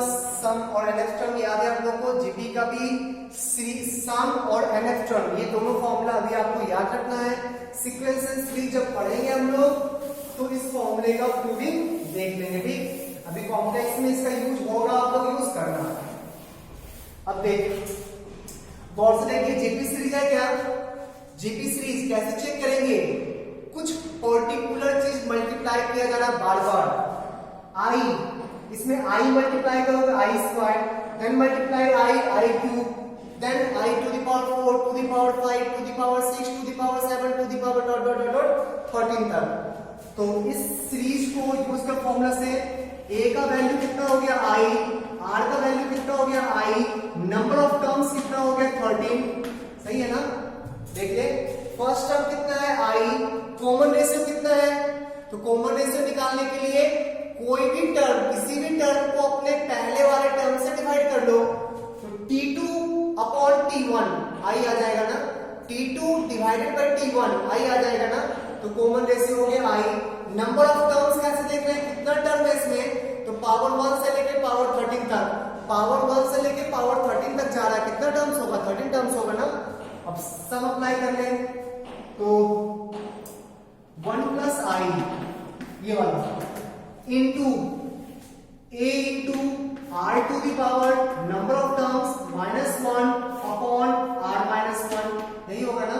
A: सम और nth टर्म याद है आप लोगों को, जीपी का भी सम और nth टर्म, ये दोनों फॉर्मूला अभी आपको याद रखना है। सीक्वेंस एंड सीरीज जब पढ़ेंगे हम लोग तो इस फॉर्मूले का प्रूविंग देख लेंगे, ठीक। अभी कॉम्प्लेक्स में इसका यूज होगा, आप लोग यूज करना। अब देख गौर से देखिए, जीपी सीरीज है क्या, जीपी सीरीज कैसे चेक करेंगे, कुछ पर्टिकुलर चीज मल्टीप्लाई किया जा रहा बार बार, आई, इसमें i मल्टीप्लाई करोगे i square, then multiply i cube, then i to the power 4 to the power 5 to the power 6 to the power 7 to the power dot dot dot 13 तक। तो इस series को use कर formula से a का value कितना हो गया i, r का वैल्यू कितना हो गया i, नंबर ऑफ टर्म्स कितना हो गया 13, सही है ना। देखिए फर्स्ट टर्म कितना है i, कॉमन रेशियो कितना है, तो कॉमन रेशियो निकालने के लिए कोई भी टर्म, किसी भी टर्म को अपने पहले वाले टर्म से डिवाइड कर लो, तो t2 अपॉन t1 i आ जाएगा ना, t2 divided by t1 i आ जाएगा ना। तो कॉमन रेशियो हो गया i। नंबर ऑफ टर्म्स कैसे देख रहे हैं, कितना टर्म है इसमें, तो पावर 1 से लेके पावर 13 तक, पावर 1 से लेके पावर 13 तक जा रहा है, कितना टर्म्स होगा, 13 टर्म्स होगा ना। अब सम अप्लाई कर लें, तो 1 प्लस i ये वाला into a into r to the power number of terms minus 1 upon r minus 1, यही होगा ना,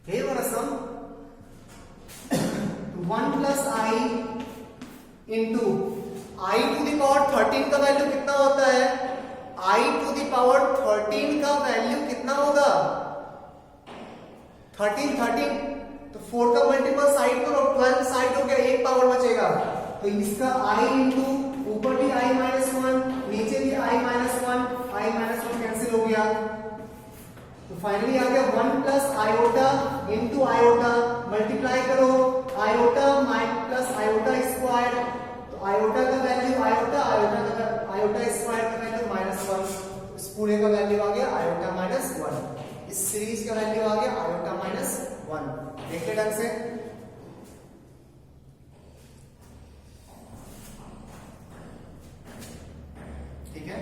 A: यही होगा sum. 1 plus i into i to the power 13 का वैल्यू कितना होता है, i टू द पावर 13 का वैल्यू कितना होगा, 13, तो 4 का मल्टीपल साइड करो, 12 साइड हो गया, एक पावर बचेगा, तो इसका i इंटू ऊपर भी i माइनस 1, नीचे भी i माइनस 1 कैंसिल हो गया, तो फाइनली आ गया 1 plus iota into iota, multiply करो आयोटा प्लस आयोटा स्क्वायर, तो आयोटा का वैल्यू आयोटा, आयोटा स्क्वायर का वैल्यू -1, इस पूरे का वैल्यू आ गया आयोटा -1, इस सीरीज का वैल्यू आ गया आयोटा -1। देखिए ढंग से, ठीक है।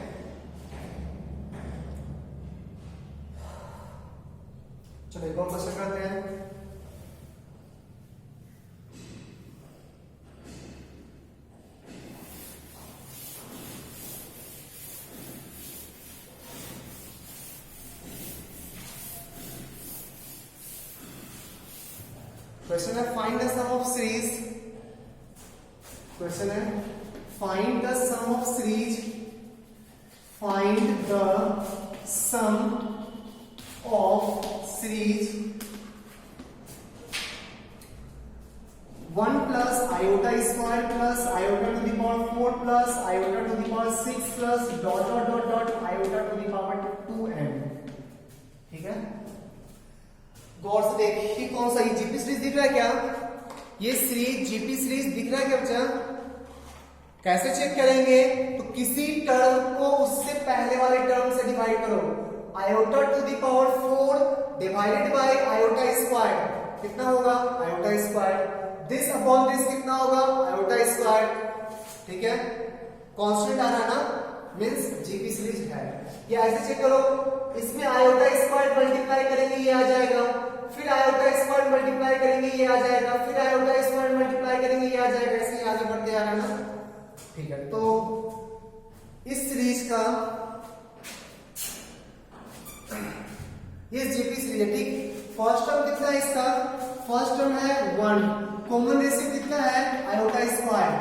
A: चलो एक और क्वेश्चन करते हैं। क्वेश्चन है find the sum of series, question है find the sum of series, find the sum of series 1 plus iota square plus iota to the power 4 plus iota to the power 6 plus dot dot dot dot iota to the power 2n, ठीक है। गौर से देखिए कौन सा, ये GP series दिख रहा है क्या, ये सीरीज जीपी सीरीज दिख रहा है क्या बच्चा, कैसे चेक करेंगे, तो किसी टर्म को उससे पहले वाले टर्म से डिवाइड करो, iota to the power 4 divided by iota square कितना होगा iota square, this upon this कितना होगा आयोटा स्क्वायर, ठीक है। कांस्टेंट आ रहा है ना, मींस जीपी सीरीज है। ये ऐसे चेक करो, इसमें आयोटा स्क्वायर मल्टीप्लाई करेंगे ये आ जाएगा, फिर आयोटा स्क्वायर मल्टीप्लाई करेंगे ये आ जाएगा, फिर आयोटा स्क्वायर मल्टीप्लाई करेंगे ये आ जाएगा, ऐसे ही आगे बढ़ते आ रहा है ना, ठीक है। तो इस सीरीज का ये जीपी सीरीज है, ठीक। फर्स्ट टर्म कितना है इसका, फर्स्ट टर्म है 1, कॉमन रेशियो कितना है iota square,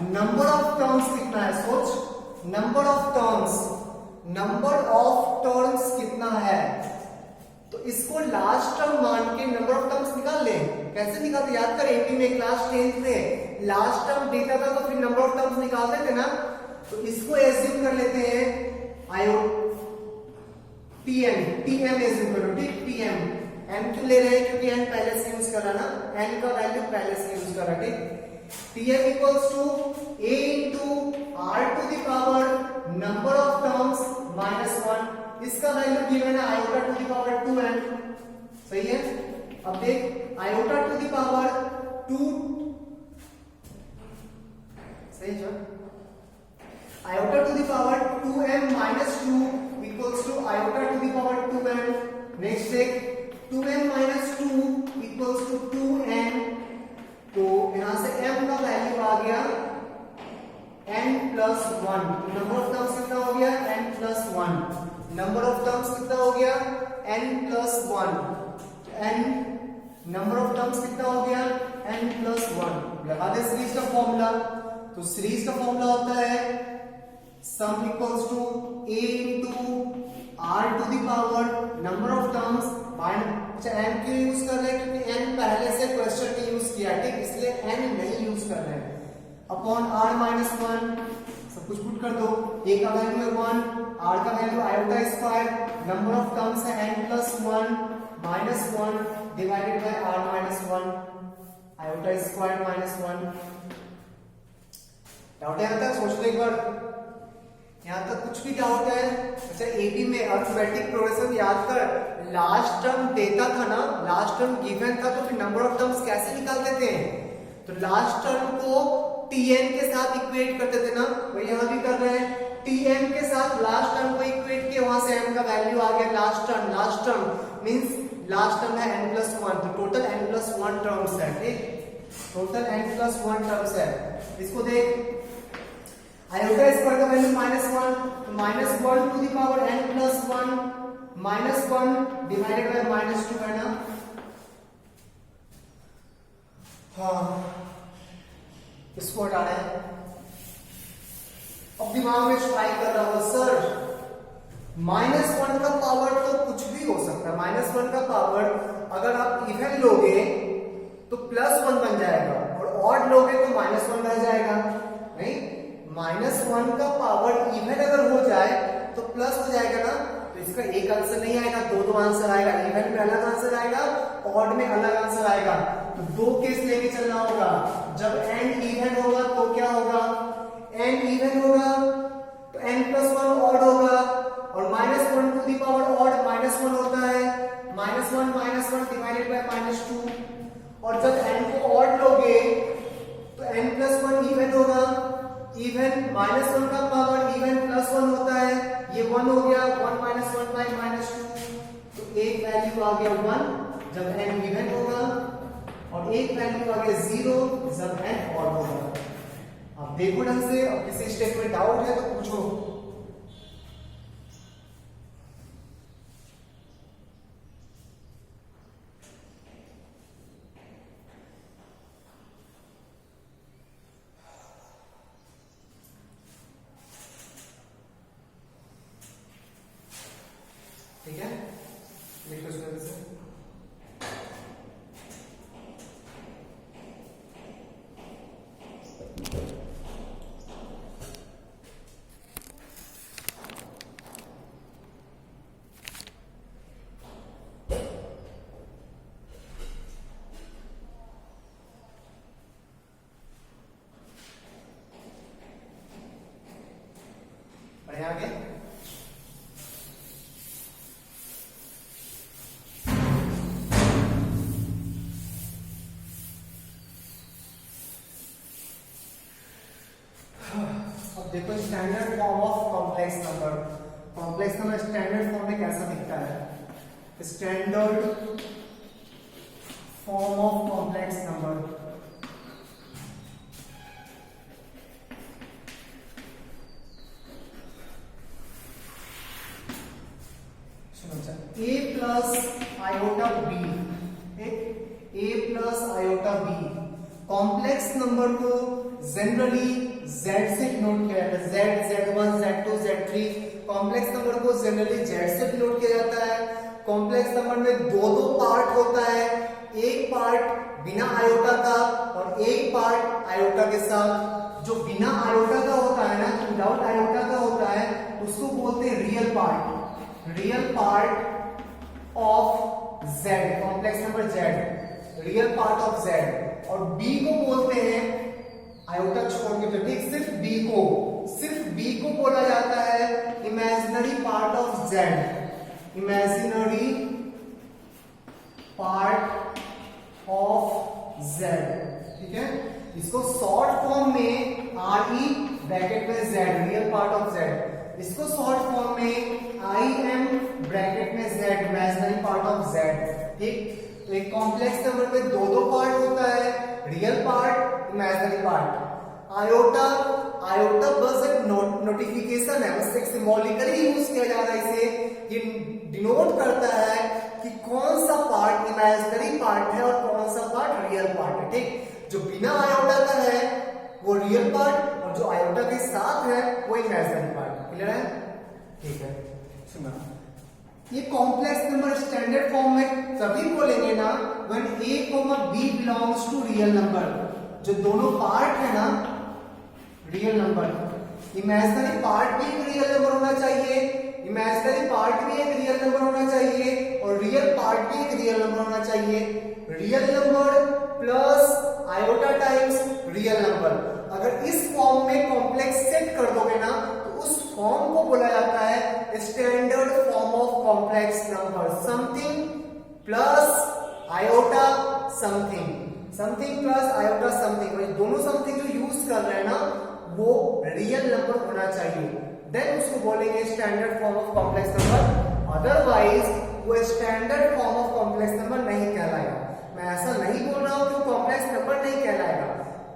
A: number of terms कितना है, सोच नंबर ऑफ टर्म्स कितना है, तो इसको लास्ट टर्म मान के नंबर ऑफ टर्म्स निकाल ले, कैसे निकालते याद कर, एपी में क्लास 10th में लास्ट टर्म देता था तो फिर नंबर ऑफ टर्म्स निकालते थे ना, तो इसको एज्यूम कर लेते हैं आयो टीएम एज्यूम करो, ठीक, टीएम, एम क्यों ले रहे हैं क्योंकि एन पहले से यूज कर रहा ना, एन का वैल्यू पहले से यूज कर रहा, ठीक। TM equals to a into r to the power number of terms -1, इसका वैल्यू गिवन है iota to the power 2n, सही है। अब देख आयोटा टू द पावर 2, सही है, iota to the power 2m minus 2 equals to iota to the power 2n, next देख 2m minus 2 equals to 2n, तो यहां से m का वैल्यू आ गया n plus 1, number of terms कितना हो गया n plus 1, number of terms कितना हो गया n plus 1, n number of terms कितना हो गया n प्लस 1, लगा दे सीरीज का फॉर्मूला, तो सीरीज का फॉर्मूला होता है sum equals to a into r to the power number of terms अच्छा n क्यों यूज कर रहे हैं क्योंकि n पहले से क्वेश्चन में यूज किया, ठीक, इसलिए n नहीं यूज कर रहे हैं, अपॉन r माइनस 1 सब कुछ पुट कर दो, a का वैल्यू है 1, r का value iota square, number of terms है n plus 1 minus 1 divided bye r minus 1 iota square minus 1। Doubt है यहाँ तक, सोच लो एक बार, यहाँ तक कुछ भी डाउट है? अच्छा एपी में अर्थमेटिक प्रोग्रेशन याद कर, लास्ट टर्म देता था ना, लास्ट टर्म गिवन था तो फिर नंबर ऑफ टर्म्स कैसे निकालते थे, तो लास्ट टर्म को टीएन के साथ इक्वेट करते थे ना, वही यहाँ भी कर रहे हैं, टीएन के साथ लास्ट टर्म को इक्वेट किया, वहां से एम का वैल्यू आ गया last term means last term है n+1, तो टोटल n+1 टर्म्स है, ठीक, टोटल n+1 टर्म्स है। इसको देख आयोटा स्क्वायर का वैल्यू -1, तो -1 to the power n+1 -1 divided by -2 है ना, हाँ इसको हटा रहे हैं। अब दिमाग में स्ट्राइक कर रहा हो सर -1 का पावर तो कुछ भी हो सकता है, -1 का पावर अगर आप इवन लोगे तो +1 बन जाएगा, और ऑड लोगे तो -1 रह जाएगा। नहीं, -1 का पावर इवन अगर हो जाए तो प्लस हो जाएगा ना, तो इसका एक आंसर नहीं आएगा, दो आंसर आएगा। इवन में अलग आंसर आएगा, ऑड में अलग आंसर आएगा। तो दो केस लेके चलना होगा। जब n इवन होगा तो क्या होगा, n इवन होगा तो n+1 ऑड होगा, और -1 टू दी पावर ऑड -1 होता है, -1 डिवाइडेड बाय -2। और जब n को ऑड लोगे तो n+1 इवन होगा, इवन -1 का पावर इवन +1 होता है, ये 1 हो गया, 1 - 1 बाय -2। तो एक वैल्यू आ गया 1 जब n इवन होगा, और एक वैल्यू आ गया 0 जब n ऑड होगा। अब देखो ढंग से, अब किसी स्टेप में डाउट है तो पूछो। ठीक है, लिखो इसमें से। बढ़िया, आगे देखो, standard form of complex number. Complex number standard form में कैसा दिखता है? Standard form of complex number. a plus iota b, a plus iota b। Complex number को जनरली z से डिनोट किया जाता है, z, z1, z2, z3। Complex number को जनरली z से डिनोट किया जाता है। कॉम्प्लेक्स नंबर में दो पार्ट होता है, एक पार्ट बिना आयोटा का और एक पार्ट आयोटा के साथ। जो बिना आयोटा का होता है ना, विदाउट आयोटा का होता है, उसको बोलते हैं real part, real part of z, complex number z, real part of z। और b को बोलते हैं, आयोटा छोड़ के, तो ठीक, सिर्फ b को बोला जाता है imaginary part of z, imaginary part of z। ठीक है, इसको शॉर्ट फॉर्म में re ब्रैकेट में z, real part of z। इसको शॉर्ट फॉर्म में im ब्रैकेट में z, imaginary part of z। ठीक, तो एक कॉम्प्लेक्स नंबर में दो पार्ट होता है, real part, imaginary part. Iota बस एक नोटिफिकेशन है, बस एक सिंबॉलिकली यूज किया जा रहा है। इसे ये डिनोट करता है कि कौन सा पार्ट इमेजिनरी पार्ट है और कौन सा पार्ट रियल पार्ट है। ठीक, जो बिना आयोटा का है वो रियल पार्ट, और जो आयोटा के साथ है वो इमेजिनरी पार्ट। क्लियर है? ठीक है, सुना। ये कॉम्प्लेक्स नंबर स्टैंडर्ड फॉर्म में तभी बोलेंगे ना when a, b belongs to real number. जो दोनों पार्ट है ना रियल नंबर, इमेजिनरी पार्ट भी एक रियल नंबर होना चाहिए, इमेजिनरी पार्ट भी एक रियल नंबर होना चाहिए, और रियल पार्ट भी एक रियल नंबर होना चाहिए। Real number plus iota times real number. अगर इस फॉर्म में कॉम्प्लेक्स सेट कर दोगे ना, तो उस फॉर्म को बोला जाता है standard form of complex number. Something plus iota something, something plus iota something, ये दोनों समथिंग जो यूज कर रहे हैं ना वो रियल नंबर होना चाहिए, देन उसको बोलेंगे standard form of complex number. Otherwise वो standard form of complex number नहीं कहलाएगा। मैं ऐसा नहीं बोल रहा हूं कि कॉम्प्लेक्स नंबर नहीं कहलाएगा,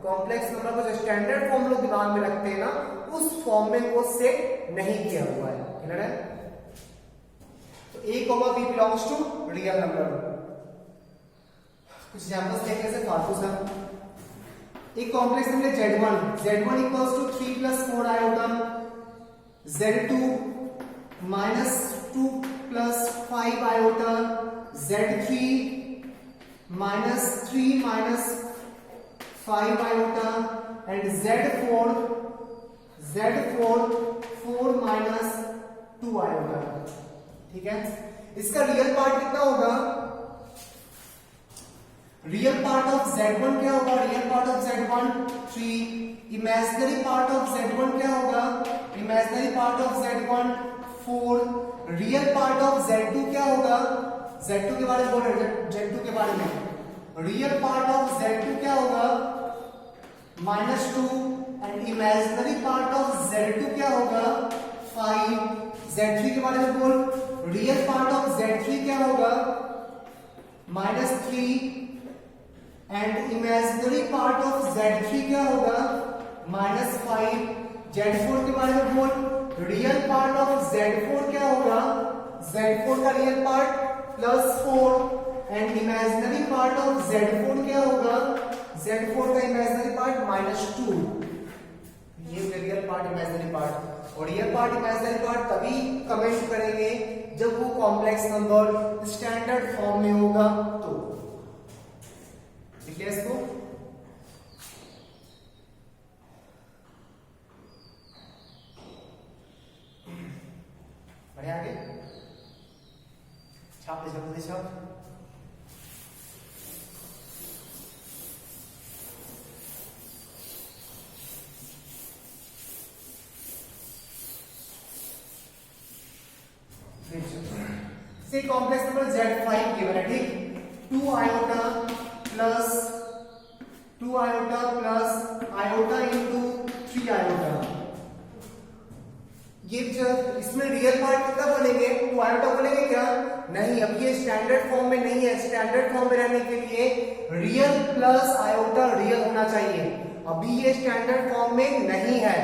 A: कॉम्प्लेक्स नंबर को जो स्टैंडर्ड फॉर्म लोग दिमाग में रखते हैं ना, उस फॉर्म में वो सेट नहीं किया हुआ है। क्लियर है? तो a, b belongs to real number. कुछ एग्जांपल्स देखने से फालतू सा। एक complex number z1 equals to 3 + 4 iota, z2 -2 + 5 iota, z3 -3 -5 iota and Z4 4 -2 iota. ठीक है, इसका रियल पार्ट कितना होगा? रियल पार्ट ऑफ Z1 क्या होगा? Real part of Z1 3, imaginary part of Z1 क्या होगा? Imaginary part of Z1 4, real part of Z2 क्या होगा? Z2 के बारे में बोल रहे हैं, Z2 के बारे में। रियल पार्ट ऑफ Z2 क्या होगा? -2 and imaginary part of Z2 क्या होगा? 5। Z3 के बारे में बोल, रियल पार्ट ऑफ Z3 क्या होगा? -3 and imaginary part of Z3 क्या होगा? -5। Z4 के बारे में बोल, रियल पार्ट ऑफ Z4 क्या होगा? Z4 का real part +4 and imaginary part of Z4 क्या होगा? Z4 का इमेजिनरी पार्ट -2। ये रियल पार्ट इमेजिनरी पार्ट, और रियल पार्ट इमेजिनरी पार्ट तभी कमेंट करेंगे जब वो कॉम्प्लेक्स नंबर स्टैंडर्ड फॉर्म में होगा। तो ठीक है, इसको बढ़िया आगे छाप दे, जल्दी छाप। से कॉम्प्लेक्स नंबर Z5 गिवन है, ठीक। 2 iota plus iota into 3 iota. ये जब इसमें रियल पार्ट कितना बनेंगे? 2 आयोटा बनेंगे क्या? नहीं, अब ये स्टैंडर्ड फॉर्म में नहीं है। स्टैंडर्ड फॉर्म में रहने के लिए रियल प्लस आयोटा रियल होना चाहिए। अभी ये स्टैंडर्ड फॉर्म में नहीं है,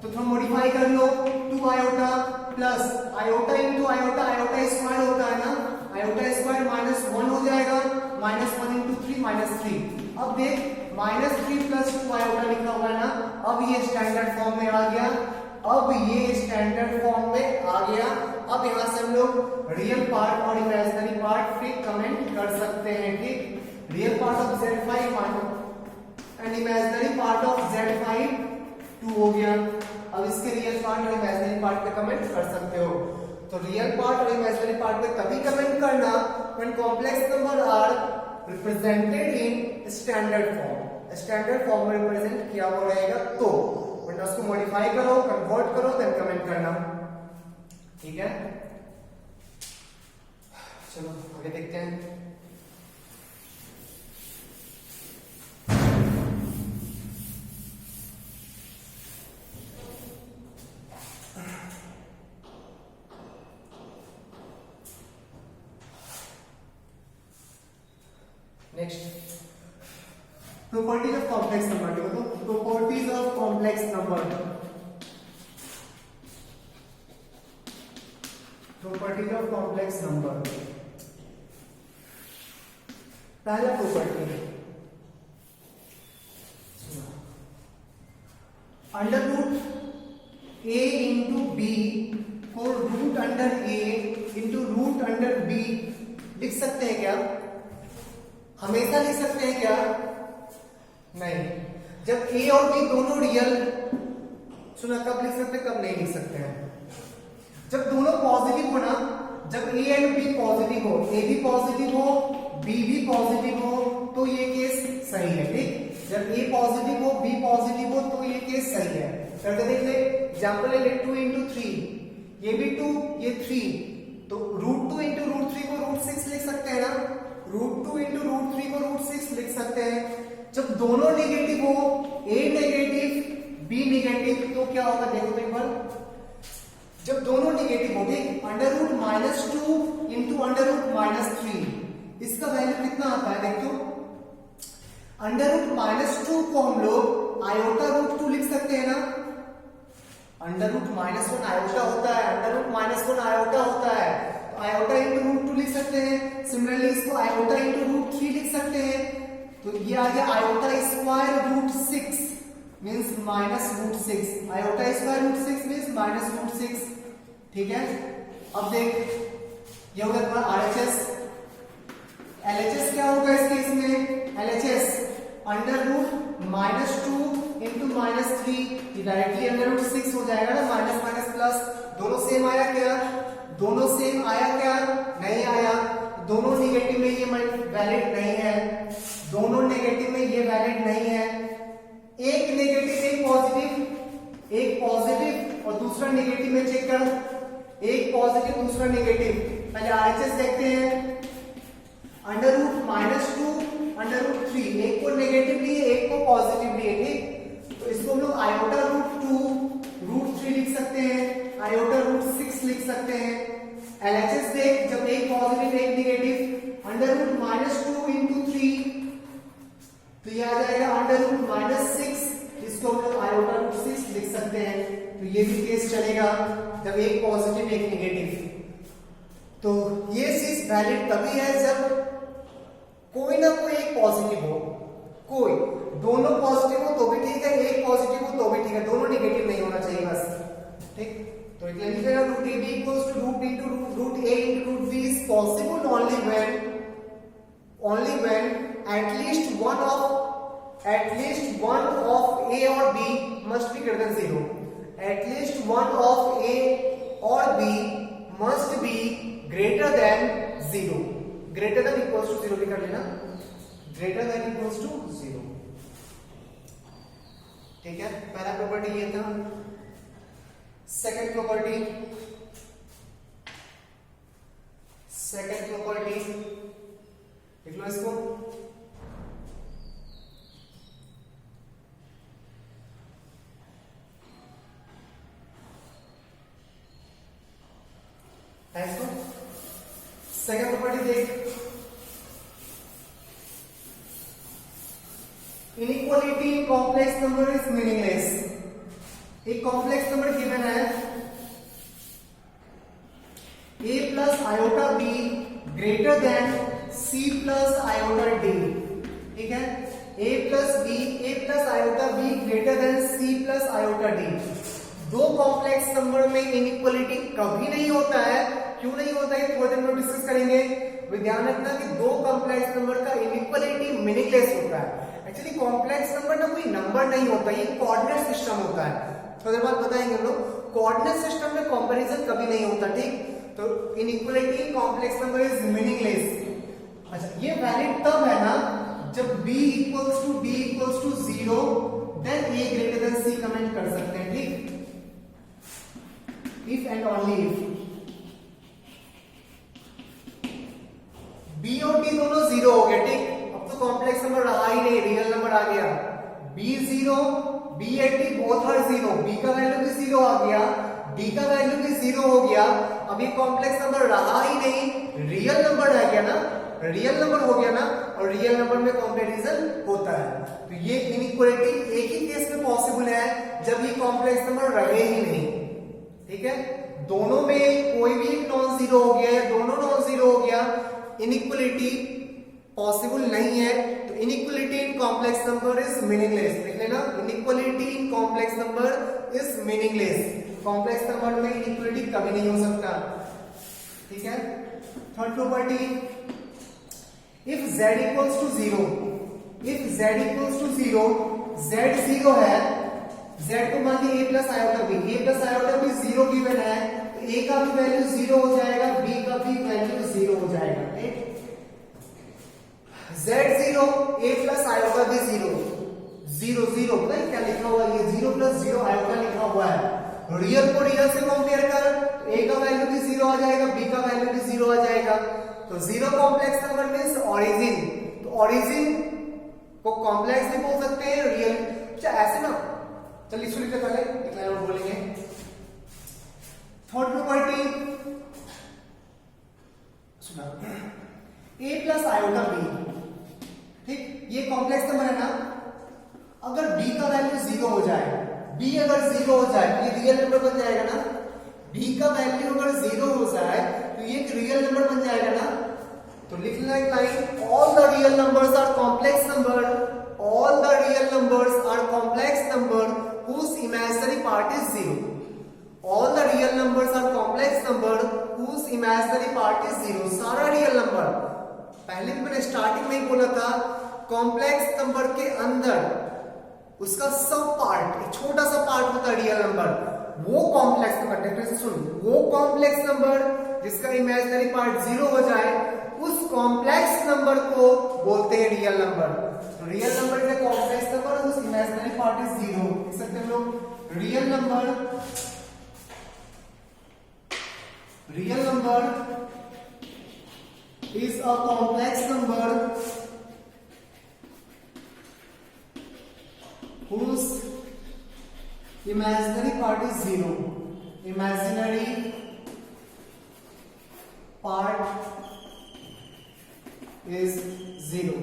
A: तो तुम मॉडिफाई कर लो। 2 iota plus iota into iota, iota square होता है ना, आयोटा स्क्वायर -1 हो जाएगा, -1 इंटू 3 -3। अब देख -3 + 2 आयोटा लिखा हुआ है ना, अब ये स्टैंडर्ड फॉर्म में आ गया। अब ये स्टैंडर्ड फॉर्म में आ गया। अब यहां से हम लोग रियल पार्ट और इमेजिनरी पार्ट पे कमेंट कर सकते हैं, ठीक। Real part of Z5 and imaginary part of Z5 2 हो गया। अब इसके रियल पार्ट और इमेजिनरी पार्ट पे कमेंट कर सकते हो। तो रियल पार्ट और इमेजिनरी पार्ट पे तभी कमेंट करना when complex number are represented in standard form. Standard form में रिप्रेजेंट किया हुआ रहेगा, तो वरना उसको मॉडिफाई करो, कन्वर्ट करो, देन कमेंट करना, ठीक है। चलो आगे देखते हैं। Next, properties of complex number. देखो तो properties of complex number, properties of complex number. पहला property, under root a into b को root under a into root under b लिख सकते हैं क्या? हमेशा लिख सकते हैं क्या? नहीं। जब a और b दोनों रियल, सुना, कब लिख सकते हैं, कब नहीं लिख सकते हैं? जब दोनों पॉजिटिव हो ना, जब a एंड b पॉजिटिव हो, a भी पॉजिटिव हो, b भी पॉजिटिव हो, तो ये केस सही है, ठीक। जब a पॉजिटिव हो, b पॉजिटिव हो, तो ये केस सही है। करके देख ले, एग्जांपल ले 2 इंटू 3, ये भी 2, ये 3, तो √2 इंटू √3 को √6 लिख सकते हैं ना, √2 इंटू √3 को √6 लिख सकते हैं। जब दोनों नेगेटिव हो, a नेगेटिव b नेगेटिव, तो क्या होगा देखो तो एक बार। जब दोनों नेगेटिव हो, ठीक, √-2 इंटू √-3, इसका वैल्यू कितना आता है देख तो। √-2 को हम लोग आयोटा √2 लिख सकते हैं ना, √-1 आयोटा होता है, √-1 आयोटा होता है, तो आयोटा इंटू √2 लिख सकते हैं। सिमिलरली इसको आयोटा इंटू √3 लिख सकते हैं, तो ये आ गया iota square √6 means -√6, iota square √6 means -√6, ठीक है। अब देख, ये हो गया तुम्हारा RHS LHS क्या होगा इस केस में? LHS under root -2 into -3 directly under root 6 हो जाएगा ना, माइनस माइनस प्लस, दोनों सेम आया क्या? दोनों सेम आया क्या? नहीं आया। दोनों नेगेटिव में ये वैलिड नहीं है, दोनों नेगेटिव में ये वैलिड नहीं है। एक नेगेटिव एक पॉजिटिव, एक पॉजिटिव और दूसरा नेगेटिव में चेक कर, एक पॉजिटिव दूसरा नेगेटिव। पहले RHS देखते हैं, अंडर रूट -2 अंडर रूट 3, एक को नेगेटिव लिए एक को पॉजिटिव लिए, ठीक। तो इसको हम लोग आयोटा रूट 2 रूट 3 लिख सकते हैं, आयोटा रूट 6 लिख सकते हैं। LHS देख, जब एक पॉजिटिव एक नेगेटिव, अंडर रूट -2 इंटू 3 तो ये आ जाएगा अंडर रूट -6, इसको हम लोग आयोटा रूट 6 लिख सकते हैं। तो ये भी केस चलेगा जब एक पॉजिटिव एक नेगेटिव। तो ये चीज वैलिड तभी है जब कोई ना कोई एक पॉजिटिव हो, कोई दोनों पॉजिटिव हो तो भी ठीक है, एक पॉजिटिव हो तो भी ठीक है, दोनों नेगेटिव नहीं होना चाहिए बस, ठीक। तो इसलिए लिखेगा root a b equals to root into root a into root b is possible only when at least one of A or B must be greater than 0. At least one of A or B must be greater than 0. Greater than equals to 0 भी कर लेना, greater than equals to 0, ठीक है। पहला property ये था। Second property लिख लो इसको, सेकंड प्रॉपर्टी देख, inequality in complex number is meaningless. एक कॉम्प्लेक्स नंबर गिवन है a plus iota b greater than c plus iota d, ठीक है। a plus iota b greater than c plus iota d। दो complex number में inequality कभी नहीं होता है, क्यों नहीं होता है थोड़ी देर में डिस्कस करेंगे। ध्यान रखना कि दो कॉम्प्लेक्स नंबर का इनइक्वालिटी मीनिंगलेस होता है। एक्चुअली कॉम्प्लेक्स नंबर ना कोई नंबर नहीं होता, ये कोऑर्डिनेट सिस्टम होता है। थोड़ी देर बाद बताएंगे हम लोग, कोऑर्डिनेट सिस्टम में कंपैरिजन कभी नहीं होता, ठीक। तो inequality in complex number is meaningless. अच्छा, ये वैलिड तब है ना जब b equals to 0, then a greater than c comment कर सकते हैं, ठीक। If and only if b और d दोनों 0 हो गए, ठीक। अब तो कॉम्प्लेक्स नंबर रहा ही नहीं, रियल नंबर आ गया। b 0, b and d both are 0, b का वैल्यू भी 0 आ गया, d का वैल्यू भी 0 हो गया। अब ये कॉम्प्लेक्स नंबर रहा ही नहीं, रियल नंबर रह गया ना, रियल नंबर हो गया ना, और रियल नंबर में कंपैरिजन होता है। तो ये इनइक्वालिटी एक ही केस में पॉसिबल है जब ये कॉम्प्लेक्स नंबर रहे ही नहीं, ठीक है। दोनों में कोई भी नॉन जीरो हो गया या दोनों नॉन जीरो हो गया, इनइक्वालिटी पॉसिबल नहीं है। तो inequality in complex number is meaningless, देख लेना, inequality in complex number is meaningless. Complex number में इनइक्वालिटी कभी नहीं हो सकता, ठीक है। Third property, if z equals to 0, if z equals to 0, z 0 है, z को मान ली a plus iota b, a plus iota b 0 given है, तो a का भी वैल्यू 0 हो जाएगा, b का भी वैल्यू 0 हो जाएगा, ठीक। z0, a plus iota b 0, 0 0, पता है क्या लिखा हुआ है, ये 0 प्लस 0 आयोटा लिखा हुआ है। रियल को रियल से कंपेयर कर, तो a का वैल्यू भी 0 आ जाएगा, b का वैल्यू भी 0 आ जाएगा। तो 0 कॉम्प्लेक्स नंबर मींस ओरिजिन, तो ओरिजिन को कॉम्प्लेक्स भी बोल सकते हैं, रियल। अच्छा ऐसे ना, चल इसको लिखते पहले, डिक्लाइन और बोलेंगे। थर्ड प्रॉपर्टी सुना, a प्लस आयोटा b, ठीक। ये कॉम्प्लेक्स नंबर है ना, अगर b का वैल्यू 0 हो जाए, b अगर 0 हो जाए तो ये रियल नंबर बन जाएगा ना। b का वैल्यू अगर 0 हो जाए तो ये एक रियल नंबर बन जाएगा ना। तो लिख लेना एक line, all the real numbers are complex number, all the real numbers are complex number whose imaginary part is 0. All the real numbers are complex number whose imaginary part is 0. सारा real number पहले भी मैंने starting में ही बोला था, complex number के अंदर उसका सब पार्ट, एक छोटा सा पार्ट होता है रियल नंबर, वो कॉम्प्लेक्स नंबर, डेफिनेशन सुन, वो कॉम्प्लेक्स नंबर जिसका इमेजिनरी पार्ट 0 हो जाए, उस कॉम्प्लेक्स नंबर को बोलते हैं रियल नंबर। तो real number is a complex number, उस इमेजिनरी पार्ट इज 0, देख सकते हैं हम लोग। Real number is a complex number whose imaginary part is 0. Imaginary part is 0.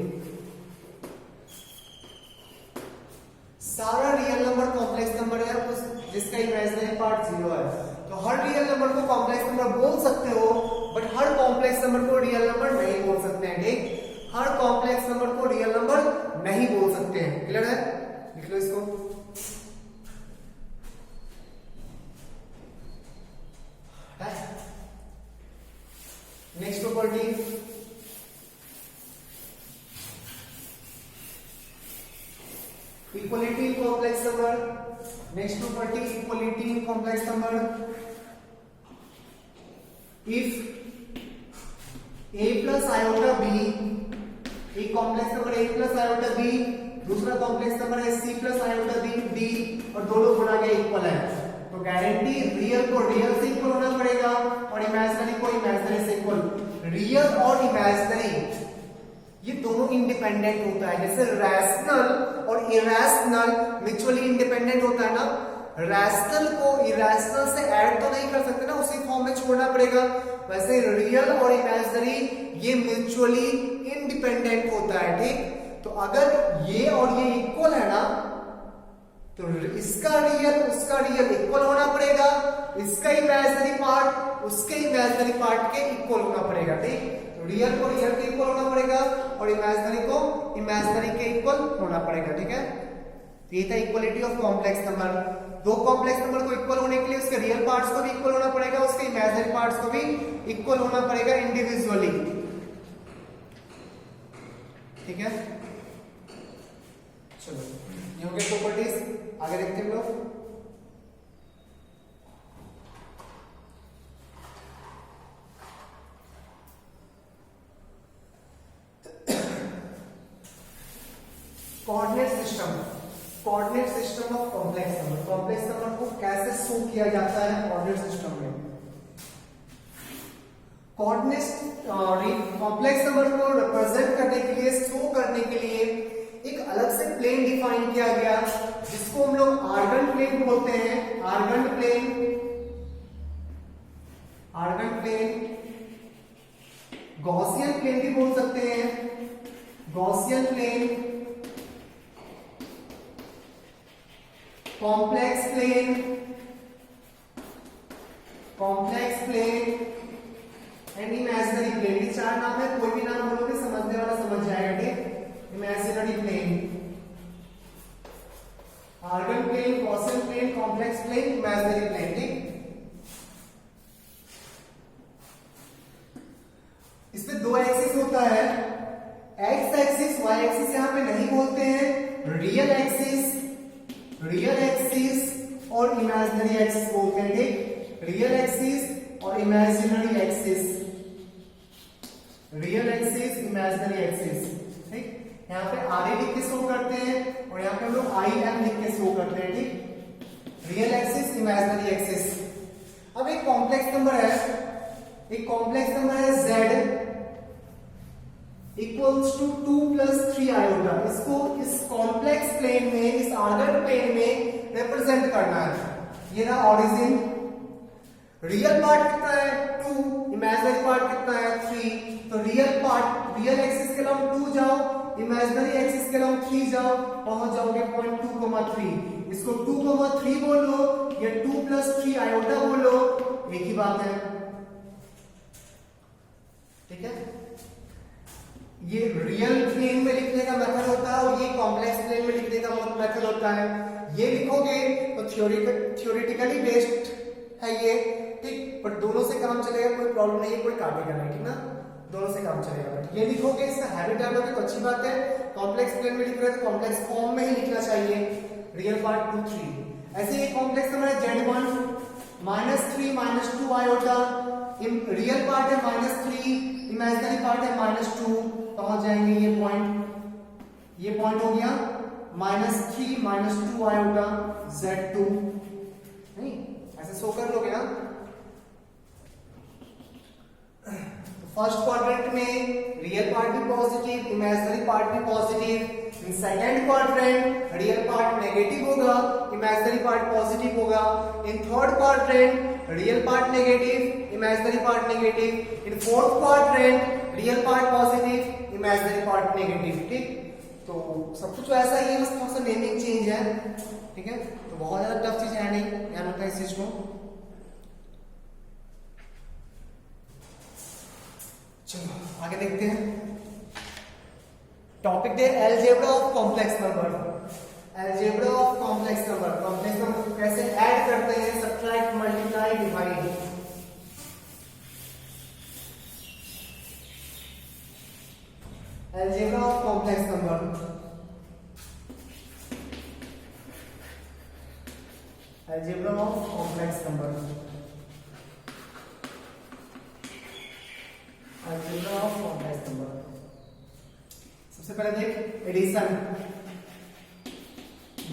A: सारा रियल नंबर कॉम्प्लेक्स नंबर है उस जिसका इमेजिनरी पार्ट 0 है। तो हर रियल नंबर को कॉम्प्लेक्स नंबर बोल सकते हो, बट हर कॉम्प्लेक्स नंबर को रियल नंबर नहीं बोल सकते हैं, ठीक। हर कॉम्प्लेक्स नंबर को रियल नंबर नहीं बोल सकते हैं, क्लियर है? लिख लो इसको। Next property, equality in complex number. Next property, equality in complex number. If a plus iota b, एक complex number a plus iota b, दूसरा कॉम्प्लेक्स नंबर है c प्लस आयोटा b, और दोनों गुणा के इक्वल है, तो गारंटी रियल को रियल से इक्वल होना पड़ेगा और इमेजिनरी को इमेजिनरी से इक्वल। रियल और इमेजिनरी ये दोनों इंडिपेंडेंट होता है, जैसे रैशनल और इरेशनल म्यूचुअली इंडिपेंडेंट होता है ना। रैशनल को इरेशनल से ऐड तो नहीं कर सकते ना, उसी फॉर्म में छोड़ना पड़ेगा। वैसे रियल और इमेजिनरी ये म्यूचुअली इंडिपेंडेंट होता है, ठीक। तो अगर ये और ये इक्वल है ना, तो इसका रियल उसका रियल इक्वल होना पड़ेगा, इसका इमेजिनरी पार्ट उसके इमेजिनरी पार्ट के इक्वल होना पड़ेगा, ठीक। रियल को रियल के इक्वल होना पड़ेगा और इमेजिनरी को इमेजिनरी के इक्वल होना पड़ेगा, ठीक है। तो ये था इक्वलिटी ऑफ कॉम्प्लेक्स नंबर। दो कॉम्प्लेक्स नंबर को इक्वल होने के लिए उसके रियल पार्ट्स को भी इक्वल होना पड़ेगा, उसके इमेजिनरी पार्ट्स को भी इक्वल होना पड़ेगा इंडिविजुअली, ठीक है। चलो ये हो गया प्रॉपर्टीज, आगे देखते हैं लोग। Coordinate system, coordinate system of complex number. Complex number को कैसे शो किया जाता है कोऑर्डिनेट सिस्टम में? कोऑर्डिनेट कॉम्प्लेक्स नंबर को रिप्रेजेंट करने के लिए, शो करने के लिए एक अलग से प्लेन डिफाइन किया गया, जिसको हम लोग आर्गन प्लेन बोलते हैं। Argand plane, Argand plane, Gaussian plane भी बोल सकते हैं, Gaussian plane, complex plane, complex plane and imaginary plane. ये चार नाम है, कोई भी नाम बोलोगे समझने वाला समझ जाएगा, ठीक। Imaginary plane, Argand plane, Gaussian plane, complex plane, imaginary plane, ठीक। इसमें दो एक्सिस होता है, एक्स एक्सिस, वाई एक्सिस यहां पे नहीं बोलते हैं, रियल एक्सिस, रियल एक्सिस और इमेजिनरी एक्सिस बोलते हैं, ठीक। रियल एक्सिस और imaginary axis, real axis, imaginary axis, ठीक। यहाँ पे आर ए लिख के शो करते हैं और यहाँ पे हम लोग आई एम लिख के शो करते हैं, ठीक। Real axis, imaginary axis. अब एक कॉम्प्लेक्स नंबर है, एक कॉम्प्लेक्स नंबर है z equals to 2 plus 3 iota. इसको इस कॉम्प्लेक्स प्लेन में, इस आर्गन प्लेन में रिप्रेजेंट करना है। ये रहा ऑरिजिन। रियल पार्ट कितना है 2, इमेजिनरी पार्ट कितना है 3। तो रियल पार्ट, रियल एक्सिस के लॉन्ग 2 जाओ, इमेजिनरी एक्सिस के लॉन्ग 3 जाओ, पहुंच जाओगे पॉइंट 2,3। इसको 2,3 बोल लो या 2 प्लस 3 आयोटा बोल लो, एक ही बात है, ठीक है। ये रियल प्लेन में लिखने का मेथड होता है और ये कॉम्प्लेक्स प्लेन में लिखने का मेथड होता है। ये लिखोगे तो थ्योरेटिकली बेस्ड है ये, ठीक। बट दोनों से काम चलेगा, कोई प्रॉब्लम नहीं है, कोई काटेगा नहीं, ठीक ना। दोनों से काम चलेगा। बट ये लिखोगे इसका हैबिट डालोगे तो अच्छी बात है, कॉम्प्लेक्स प्लेन में लिख रहे हो तो कॉम्प्लेक्स फॉर्म में ही लिखना चाहिए, रियल पार्ट 2 3। ऐसे ये कॉम्प्लेक्स नंबर है Z1 -3 -2 आयोटा, रियल पार्ट है -3, इमेजिनरी पार्ट है -2, पहुंच जाएंगे ये पॉइंट हो गया -3 -2 आयोटा Z2, नहीं ऐसे शो कर लोगे ना। फर्स्ट क्वाड्रेंट में रियल पार्ट भी पॉजिटिव, इमेजिनरी पार्ट भी positive. In second quadrant real part negative होगा, इमेजिनरी पार्ट पॉजिटिव होगा। In third quadrant real part negative, imaginary part negative. In fourth quadrant real part positive, imaginary part negative. ठीक, तो सब कुछ ऐसा ही है, बस थोड़ा सा नेमिंग चेंज है। ठीक है, तो बहुत ज्यादा टफ चीज है नहीं, ध्यान रखना इस चीज को। चलो आगे देखते हैं। Topic they algebra of complex number. Algebra of complex number, complex number को कैसे ऐड करते हैं, subtract, multiply, divide. Algebra of complex number, algebra of complex number, algebra of complex number. सबसे पहले देख एडिशन,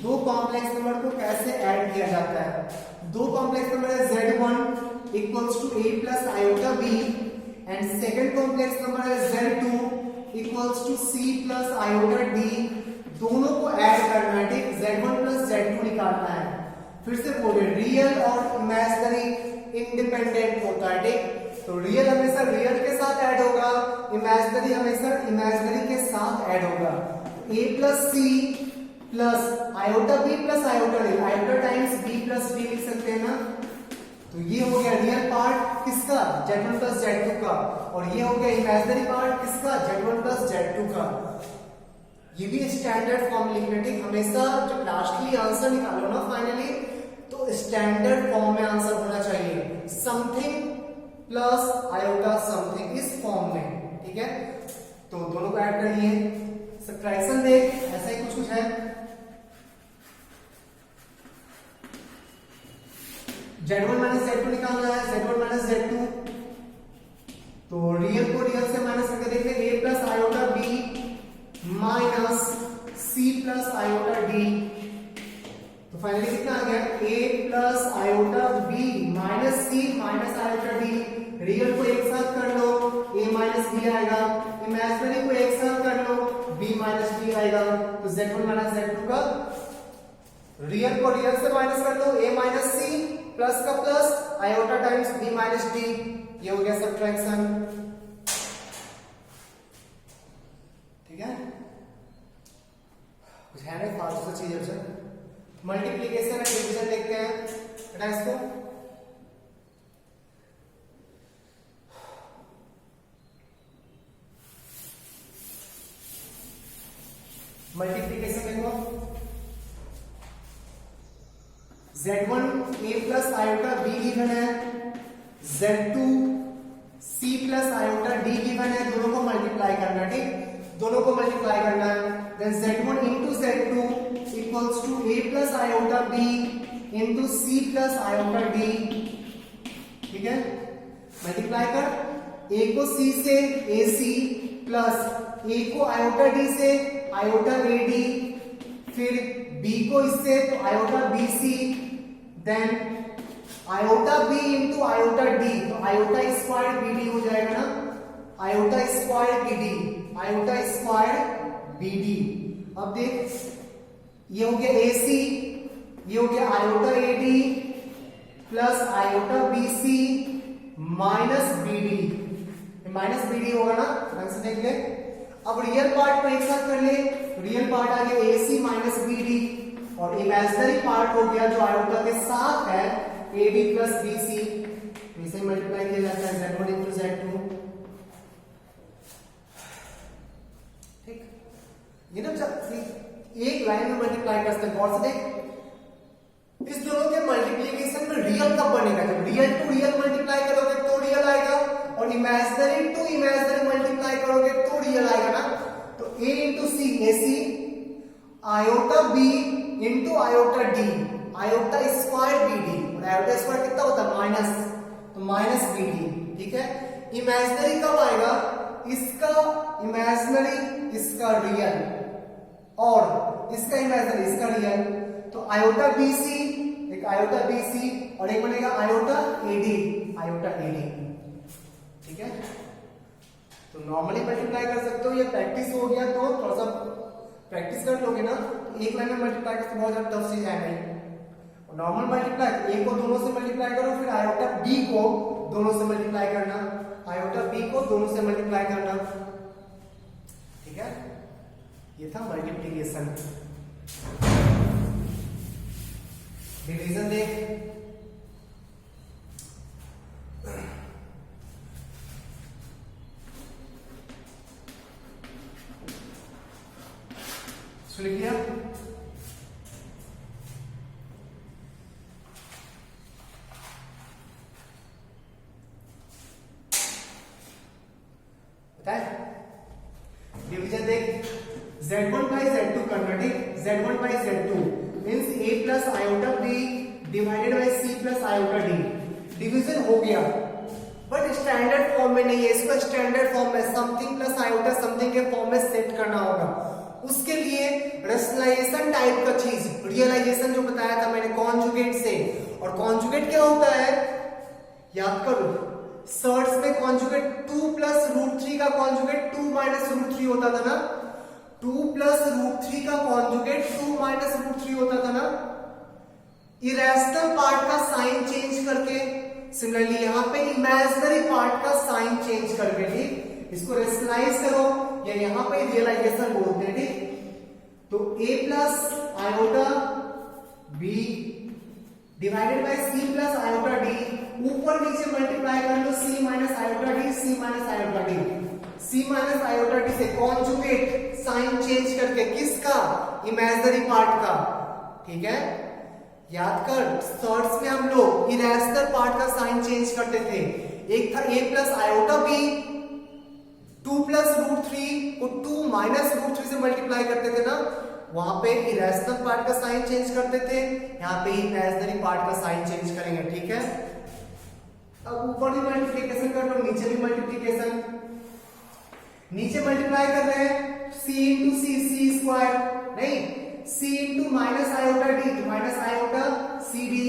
A: दो कॉम्प्लेक्स नंबर को कैसे ऐड किया जाता है। दो कॉम्प्लेक्स नंबर है Z1 equals to a plus iota b and second complex number है Z2 equals to c plus iota d। दोनों को ऐड करना है, ठीक, Z1 प्लस Z2 निकालना है। फिर से बोले रियल और इमेजिनरी इंडिपेंडेंट होता है, ठीक, तो रियल हमेशा रियल के साथ ऐड होगा, इमेजिनरी हमेशा इमेजिनरी के साथ ऐड होगा। a plus c plus iota b plus iota d, iota times b plus d लिख सकते हैं ना। तो ये हो गया रियल पार्ट किसका, Z1 प्लस Z2 का, और ये हो गया इमेजिनरी पार्ट किसका, Z1 प्लस Z2 का। ये भी स्टैंडर्ड फॉर्म लिखना, ठीक, हमेशा जब लास्टली आंसर निकालो ना फाइनली, तो स्टैंडर्ड फॉर्म में आंसर होना चाहिए, समथिंग प्लस आयोटा समथिंग, इस फॉर्म में। ठीक है, तो दोनों को ऐड कर लिए। सब्ट्रैक्शन देख, ऐसा ही कुछ है। Z1 माइनस Z2 निकालना है, Z1 माइनस Z2, तो रियल को रियल से माइनस करके देखते हैं, a plus iota b minus c plus iota d। तो फाइनली कितना आ गया, a plus iota b minus c minus iota d। Real को एक साथ कर लो, a माइनस b आएगा, इमेजिनरी को एक साथ कर लो, b माइनस d आएगा। तो Z1 माइनस Z2 का रियल को रियल से माइनस कर लो, a माइनस c प्लस का plus iota times b minus d, ये हो गया सब्ट्रैक्शन। ठीक है, कुछ है नहीं फालतू सी चीजें से। मल्टीप्लिकेशन एंड डिवीजन देखते हैं, बेटा इसको मल्टीप्लिकेशन देखो, Z1 a plus iota b given है, Z2 c plus iota d given है, दोनों को मल्टीप्लाई करना, ठीक, दोनों को मल्टीप्लाई करना है। Then Z1 into Z2 equals to a plus iota b into c plus iota d। ठीक है, मल्टीप्लाई कर, a को c से ac प्लस a को आयोटा d से आयोटा ad, फिर b को इससे तो iota bc, then iota b into iota d, तो आयोटा स्क्वायर bd हो जाएगा ना, iota square bd, iota square bd। अब देख ये हो गया ac, ये हो गया iota ad plus iota bc minus bd, minus bd होगा ना, ध्यान से देख ले। अब रियल पार्ट को एक साथ कर ले, रियल पार्ट आ गया AC माइनस BD, और इमेजिनरी पार्ट हो गया जो आयोटा के साथ है AD प्लस BC, इसे मल्टीप्लाई किया जाता है Z1 इंटू Z2। ठीक, ये ना एक लाइन में मल्टीप्लाई कर सकते हैं, गौर से देख, इस दोनों के मल्टीप्लिकेशन में रियल कब बनेगा, जब रियल टू रियल मल्टीप्लाई करोगे तो रियल आएगा, और imaginary to imaginary iota b into iota d, iota square b d, और आयोटा स्क्वायर कितना होता है माइनस, तो माइनस बी डी, ठीक है। इमेजिनरी कब आएगा, इसका इमेजिनरी इसका रियल, और इसका इमेजिनरी इसका रियल, तो आयोटा बी सी, एक आयोटा बी सी और एक बनेगा आयोटा एडी, आयोटा एडी, ठीक है। तो नॉर्मली मल्टीप्लाई कर सकते हो, ये प्रैक्टिस हो गया तो थोड़ा सा प्रैक्टिस कर लोगे ना, तो एक लाइन में मल्टीप्लाई करते बहुत ज्यादा टफ चीज आएगा नहीं। नॉर्मल मल्टीप्लाई ए को दोनों से मल्टीप्लाई करो, फिर आयोटा बी को दोनों से मल्टीप्लाई करना, आयोटा बी को दोनों से मल्टीप्लाई करना, ठीक है। ये था मल्टीप्लिकेशन। डिवीजन देख, लिख लिया, डिवीजन देख, Z1 by Z2 करना, ठीक, Z1 by Z2 means A plus iota B divided by C plus iota D। Division हो गया बट स्टैंडर्ड फॉर्म में नहीं है, इसको स्टैंडर्ड फॉर्म में समथिंग प्लस आयोटा समथिंग के फॉर्म में सेट करना होगा। उसके लिए रेशनलाइजेशन टाइप का चीज, रियलाइजेशन जो बताया था मैंने कॉन्जुगेट से, और कॉन्जुगेट क्या होता है याद करो, सर्ट्स में कॉन्जुगेट 2 प्लस रूट 3 का कॉन्जुगेट 2 माइनस रूट 3 होता था ना, 2 प्लस रूट 3 का कॉन्जुगेट 2 माइनस रूट 3 होता था ना। इरेशनल पार्ट का साइन चेंज करके, सिमिलरली यहाँ पे इमेजिनरी पार्ट का साइन चेंज करके, ठीक, इसको रेशनलाइज करो या यहाँ पे रियलाइजेशन बोलते हैं, ठीक। तो a plus iota b divided by c plus iota d, ऊपर नीचे मल्टीप्लाई कर लो c minus iota d, c minus iota d, c minus iota d से कॉन्जुगेट साइन चेंज करके, किसका, इमेजिनरी पार्ट का, ठीक है। याद कर सर्ट्स में हम लोग इरेशनल पार्ट का साइन चेंज करते थे, एक था a plus iota b, 2 plus root 3 को 2 माइनस रूट 3 से मल्टीप्लाई करते थे ना, वहां पे इरेशनल पार्ट का साइन चेंज करते थे, यहाँ पे इमेजिनरी पार्ट का साइन चेंज करेंगे, ठीक है। अब ऊपर भी मल्टीप्लिकेशन कर लो, नीचे भी मल्टीप्लिकेशन, नीचे मल्टीप्लाई कर रहे हैं c इंटू सी, सी स्क्वायर नहीं, c into minus iota d, तो माइनस आयोटा सी डी,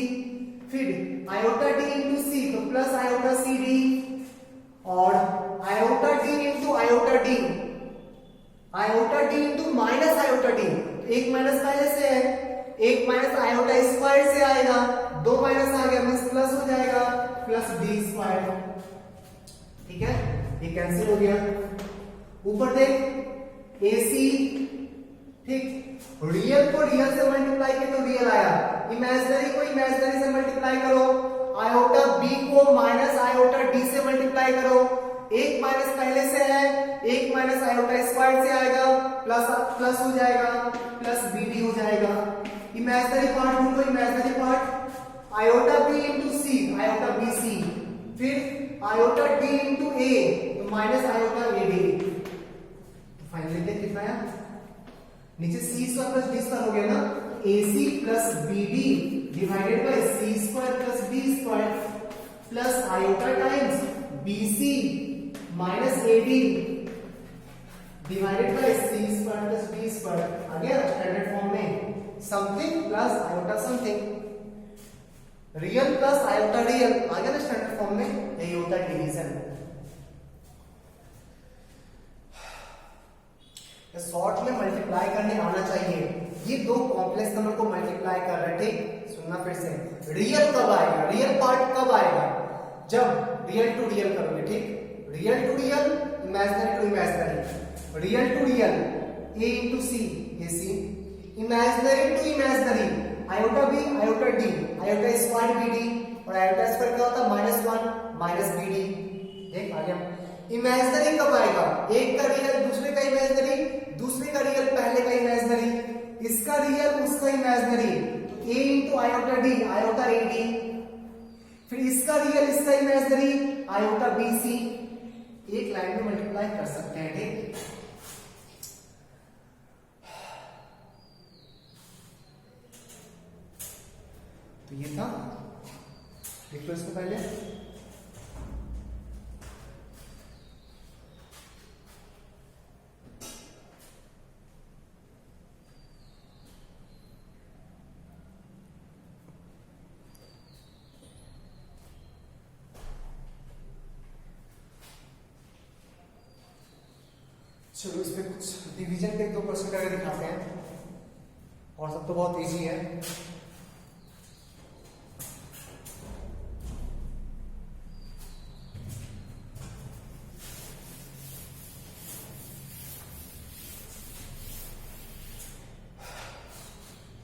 A: फिर आयोटा d इंटू सी तो प्लस आयोटा सी डी, और iota d into iota d, iota d into minus iota d, एक minus पहले से है, एक माइनस आयोटा स्क्वायर से आएगा, 2 माइनस आ गया मींस प्लस हो जाएगा, प्लस d स्क्वायर, ठीक है, ये कैंसिल हो गया। ऊपर देख AC, ठीक, रियल को रियल से मल्टीप्लाई किया तो रियल आया, इमेजिनरी को इमेजिनरी से मल्टीप्लाई करो, आयोटा b को माइनस आयोटा d से मल्टीप्लाई करो, एक माइनस पहले से है, एक माइनस आयोटा स्क्वायर से आएगा, प्लस प्लस हो जाएगा, प्लस bd हो जाएगा। इमेजिनरी पार्ट ढूंढो, imaginary part iota b into c, iota bc, फिर आयोटा d इंटू a तो माइनस आयोटा ad, तो फाइनली देख कितना आया, नीचे c square plus d square हो गया ना, ac plus bd divided by c square plus d square plus iota times bc minus ad divided by c square plus d square, आ गया स्टैंडर्ड फॉर्म में, something plus iota something, real plus iota real, आ गया ना standard form में, यही होता है division. Short में मल्टीप्लाई करने आना चाहिए, ये दो कॉम्प्लेक्स नंबर को मल्टीप्लाई कर रहे हैं, ठीक, सुनना फिर से, रियल कब आएगा, रियल पार्ट कब आएगा, जब रियल टू रियल करोगे, ठीक, real to real, imaginary to imaginary, real to real a into c, ac, imaginary to imaginary, iota b iota d, iota square bd, और आयोटा स्क्वायर क्या होता है -1 माइनस bd, देख आ गया। इमेजिनरी कब आएगा, एक का रियल दूसरे का इमेजिनरी, दूसरे का रियल पहले का इमेजिनरी, इसका रियल उसका इमेजिनरी, तो a into iota d iota ad, फिर इसका रियल इसका इमेजिनरी आयोटा bc, एक लाइन में मल्टीप्लाई। 1 तो ये था, लिख लो इसको पहले। चलो इस पे कुछ डिवीजन के 2% करके दिखाते हैं, और सब तो बहुत इजी है।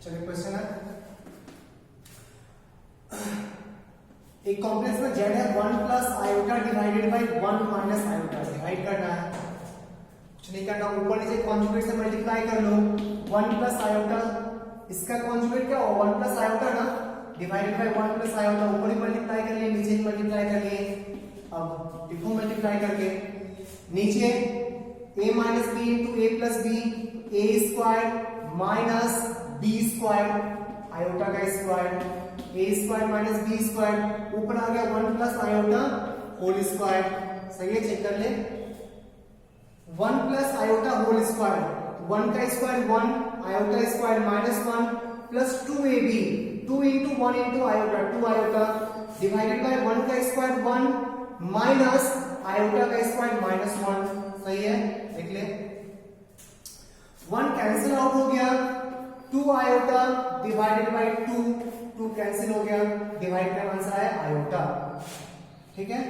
A: चलिए क्वेश्चन है, एक कॉम्प्लेक्स में z है 1 plus iota divided by 1 minus iota, divide करना है, कुछ नहीं करना, ऊपर नीचे कॉन्जुगेट से मल्टीप्लाई कर लो। 1 प्लस आयोटा, इसका कॉन्जुगेट क्या होगा, 1 प्लस आयोटा ना, डिवाइडेड बाय 1 प्लस आयोटा, ऊपर ही मल्टीप्लाई कर लिए, नीचे ही मल्टीप्लाई कर लिए। अब देखो मल्टीप्लाई करके, नीचे a minus b into a plus b, a square minus b square, iota का square, a square minus b square, ऊपर आ गया 1 प्लस आयोटा होल स्क्वायर। सही है, चेक कर ले। 1 प्लस आयोटा होल स्क्वायर, 1 का square 1, iota square minus 1 plus 2ab, 2 into 1 into iota 2 iota, divided by 1 का स्क्वायर 1 माइनस आयोटा का स्क्वायर माइनस 1। सही है, देख ले, 1 कैंसिल आउट हो गया, 2 आयोटा डिवाइडेड बाय 2 कैंसिल हो गया, डिवाइड का आंसर है आयोटा। ठीक है,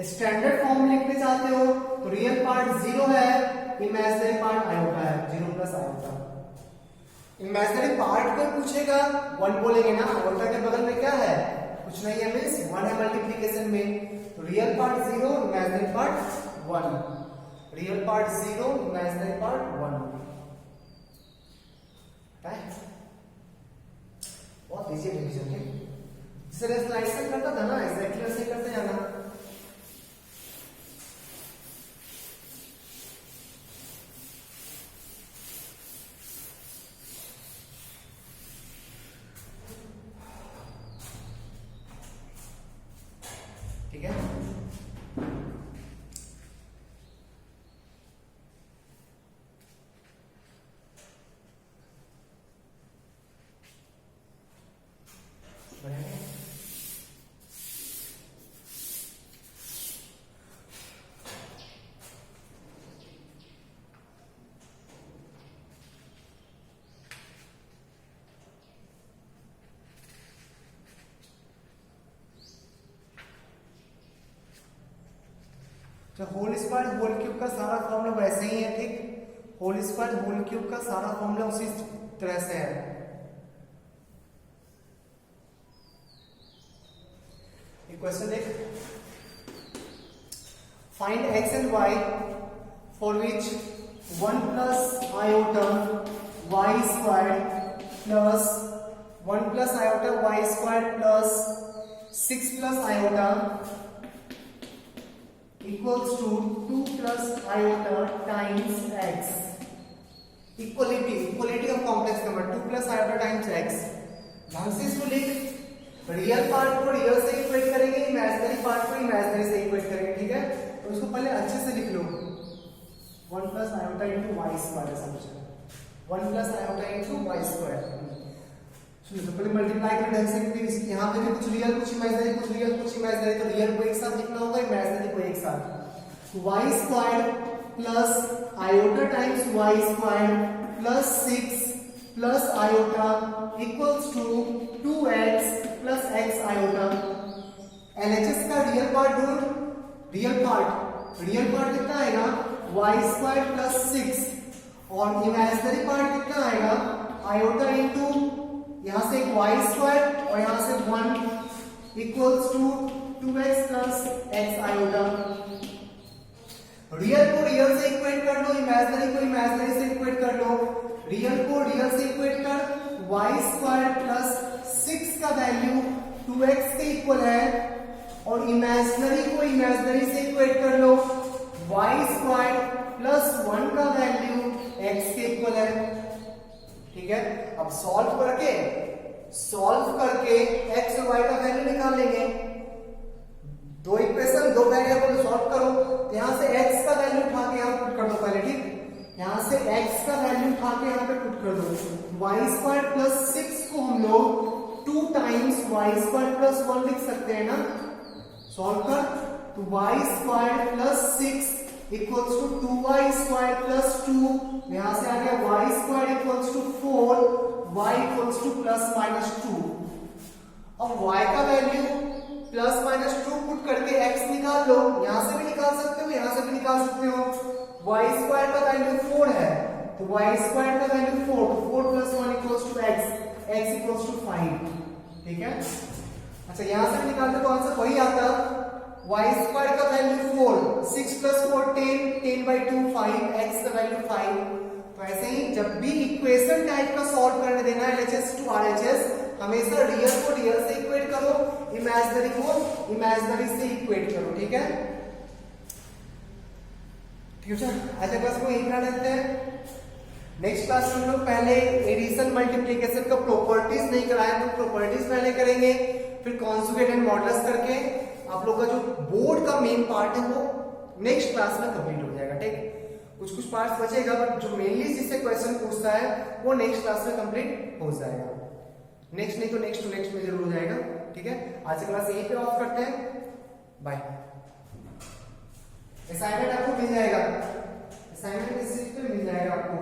A: स्टैंडर्ड फॉर्म में लिखने चाहते हो तो रियल पार्ट 0 है, इमेजिनरी पार्ट आयोटा है, 0 प्लस आयोटा। इमेजिनरी पार्ट को पूछेगा 1 बोलेंगे ना, आयोटा के बगल में क्या है, कुछ नहीं है, मींस 1 है मल्टीप्लिकेशन में। तो real part 0, imaginary part 1, real part 0, imaginary part 1 है। बहुत इजी डिवीजन है, जिसे स्लाइड करता था ना, एग्जैक्टली वैसे करते जाना। ठीक है, होल स्क्वायर होल क्यूब का सारा फॉर्मूला वैसे ही है। ठीक, होल स्क्वायर होल क्यूब का सारा फॉर्मूला उसी तरह से है। क्वेश्चन देख, find x and y for which 1 plus iota y square plus 1 plus iota y square plus 6 plus iota equals to 2 plus iota times x. Equality of complex number 2 plus iota times x. ढंग से इसको लिख, real part को real से equate करेंगे, imaginary part को imaginary से equate करेंगे। ठीक है, तो इसको पहले अच्छे से लिख लो, 1 plus iota into y square समझो, 1 plus iota into y square। तो पहले मल्टीप्लाई कर ढंग से, क्योंकि यहाँ पे भी कुछ रियल कुछ इमेजिनरी, कुछ रियल कुछ इमेजिनरी, तो रियल को एक साथ लिखना होगा, इमेजिनरी को एक साथ। y square plus iota times y square plus 6 plus iota equals to 2x plus x iota. LHS का रियल पार्ट ढूंढ, रियल पार्ट कितना आएगा, y स्क्वायर प्लस 6, और इमेजिनरी पार्ट कितना आएगा, आयोटा इंटू यहां से एक y स्क्वायर और यहां से 1 equals to 2x plus x iota. Real को रियल से इक्वेट कर लो, इमेजिनरी को इमेजिनरी से इक्वेट कर लो। रियल को रियल से इक्वेट कर, y स्क्वायर प्लस 6 का वैल्यू 2x के इक्वल है, और इमेजिनरी को इमेजिनरी से इक्वेट कर लो, y स्क्वायर प्लस 1 का वैल्यू x के इक्वल है। ठीक है, अब सॉल्व करके करके x और y का वैल्यू निकाल लेंगे। दो इक्वेशन दो वेरिएबल सॉल्व करो, तो यहां से x का वैल्यू उठा के यहां पुट कर दो पहले, ठीक। यहां से x का वैल्यू उठा के यहां पे पुट कर दो। y स्क्वायर प्लस 6 को हम लोग 2 टाइम्स y स्क्वायर प्लस 1 लिख सकते हैं ना, सॉल्व कर। तो y square plus 6 equals to 2y square plus 2, यहां से आ गया y square equals to 4, y equals to plus minus 2। अब y का वैल्यू प्लस माइनस 2 पुट करके x निकाल लो, यहां से भी निकाल सकते हो, यहां से भी निकाल सकते हो। y स्क्वायर का वैल्यू 4 है, तो y स्क्वायर का वैल्यू 4, तो 4 plus 1 equals to x, x equals to 5, ठीक है। अच्छा यहां से भी निकालते तो आंसर वही आता, y स्क्वायर का वैल्यू 4, 6 प्लस 4 10, 10 by 2 5, x का वैल्यू 5। तो ऐसे ही जब भी इक्वेशन टाइप का सॉल्व करने देना है LHS टू RHS, हमेशा रियल को रियल से इक्वेट करो, इमेजिनरी को इमेजिनरी से इक्वेट करो, ठीक है। ठीक है, आज क्लास को यही पढ़ा लेते हैं। नेक्स्ट क्लास में हम लोग पहले एडिशन मल्टीप्लिकेशन का प्रॉपर्टीज नहीं कराए, तो प्रॉपर्टीज पहले करेंगे, फिर कॉन्जुगेट एंड मॉडुलस करके आप लोग का जो बोर्ड का मेन पार्ट है वो नेक्स्ट क्लास में कंप्लीट हो जाएगा, ठीक। कुछ कुछ पार्ट्स बचेगा, बट जो मेनली जिससे क्वेश्चन पूछता है वो नेक्स्ट क्लास में कंप्लीट हो जाएगा। नेक्स्ट नहीं तो नेक्स्ट टू नेक्स्ट में जरूर हो जाएगा, ठीक है। आज की क्लास यहीं पे ऑफ करते हैं, बाय। असाइनमेंट आपको मिल जाएगा, असाइनमेंट इस चीज पे मिल जाएगा आपको।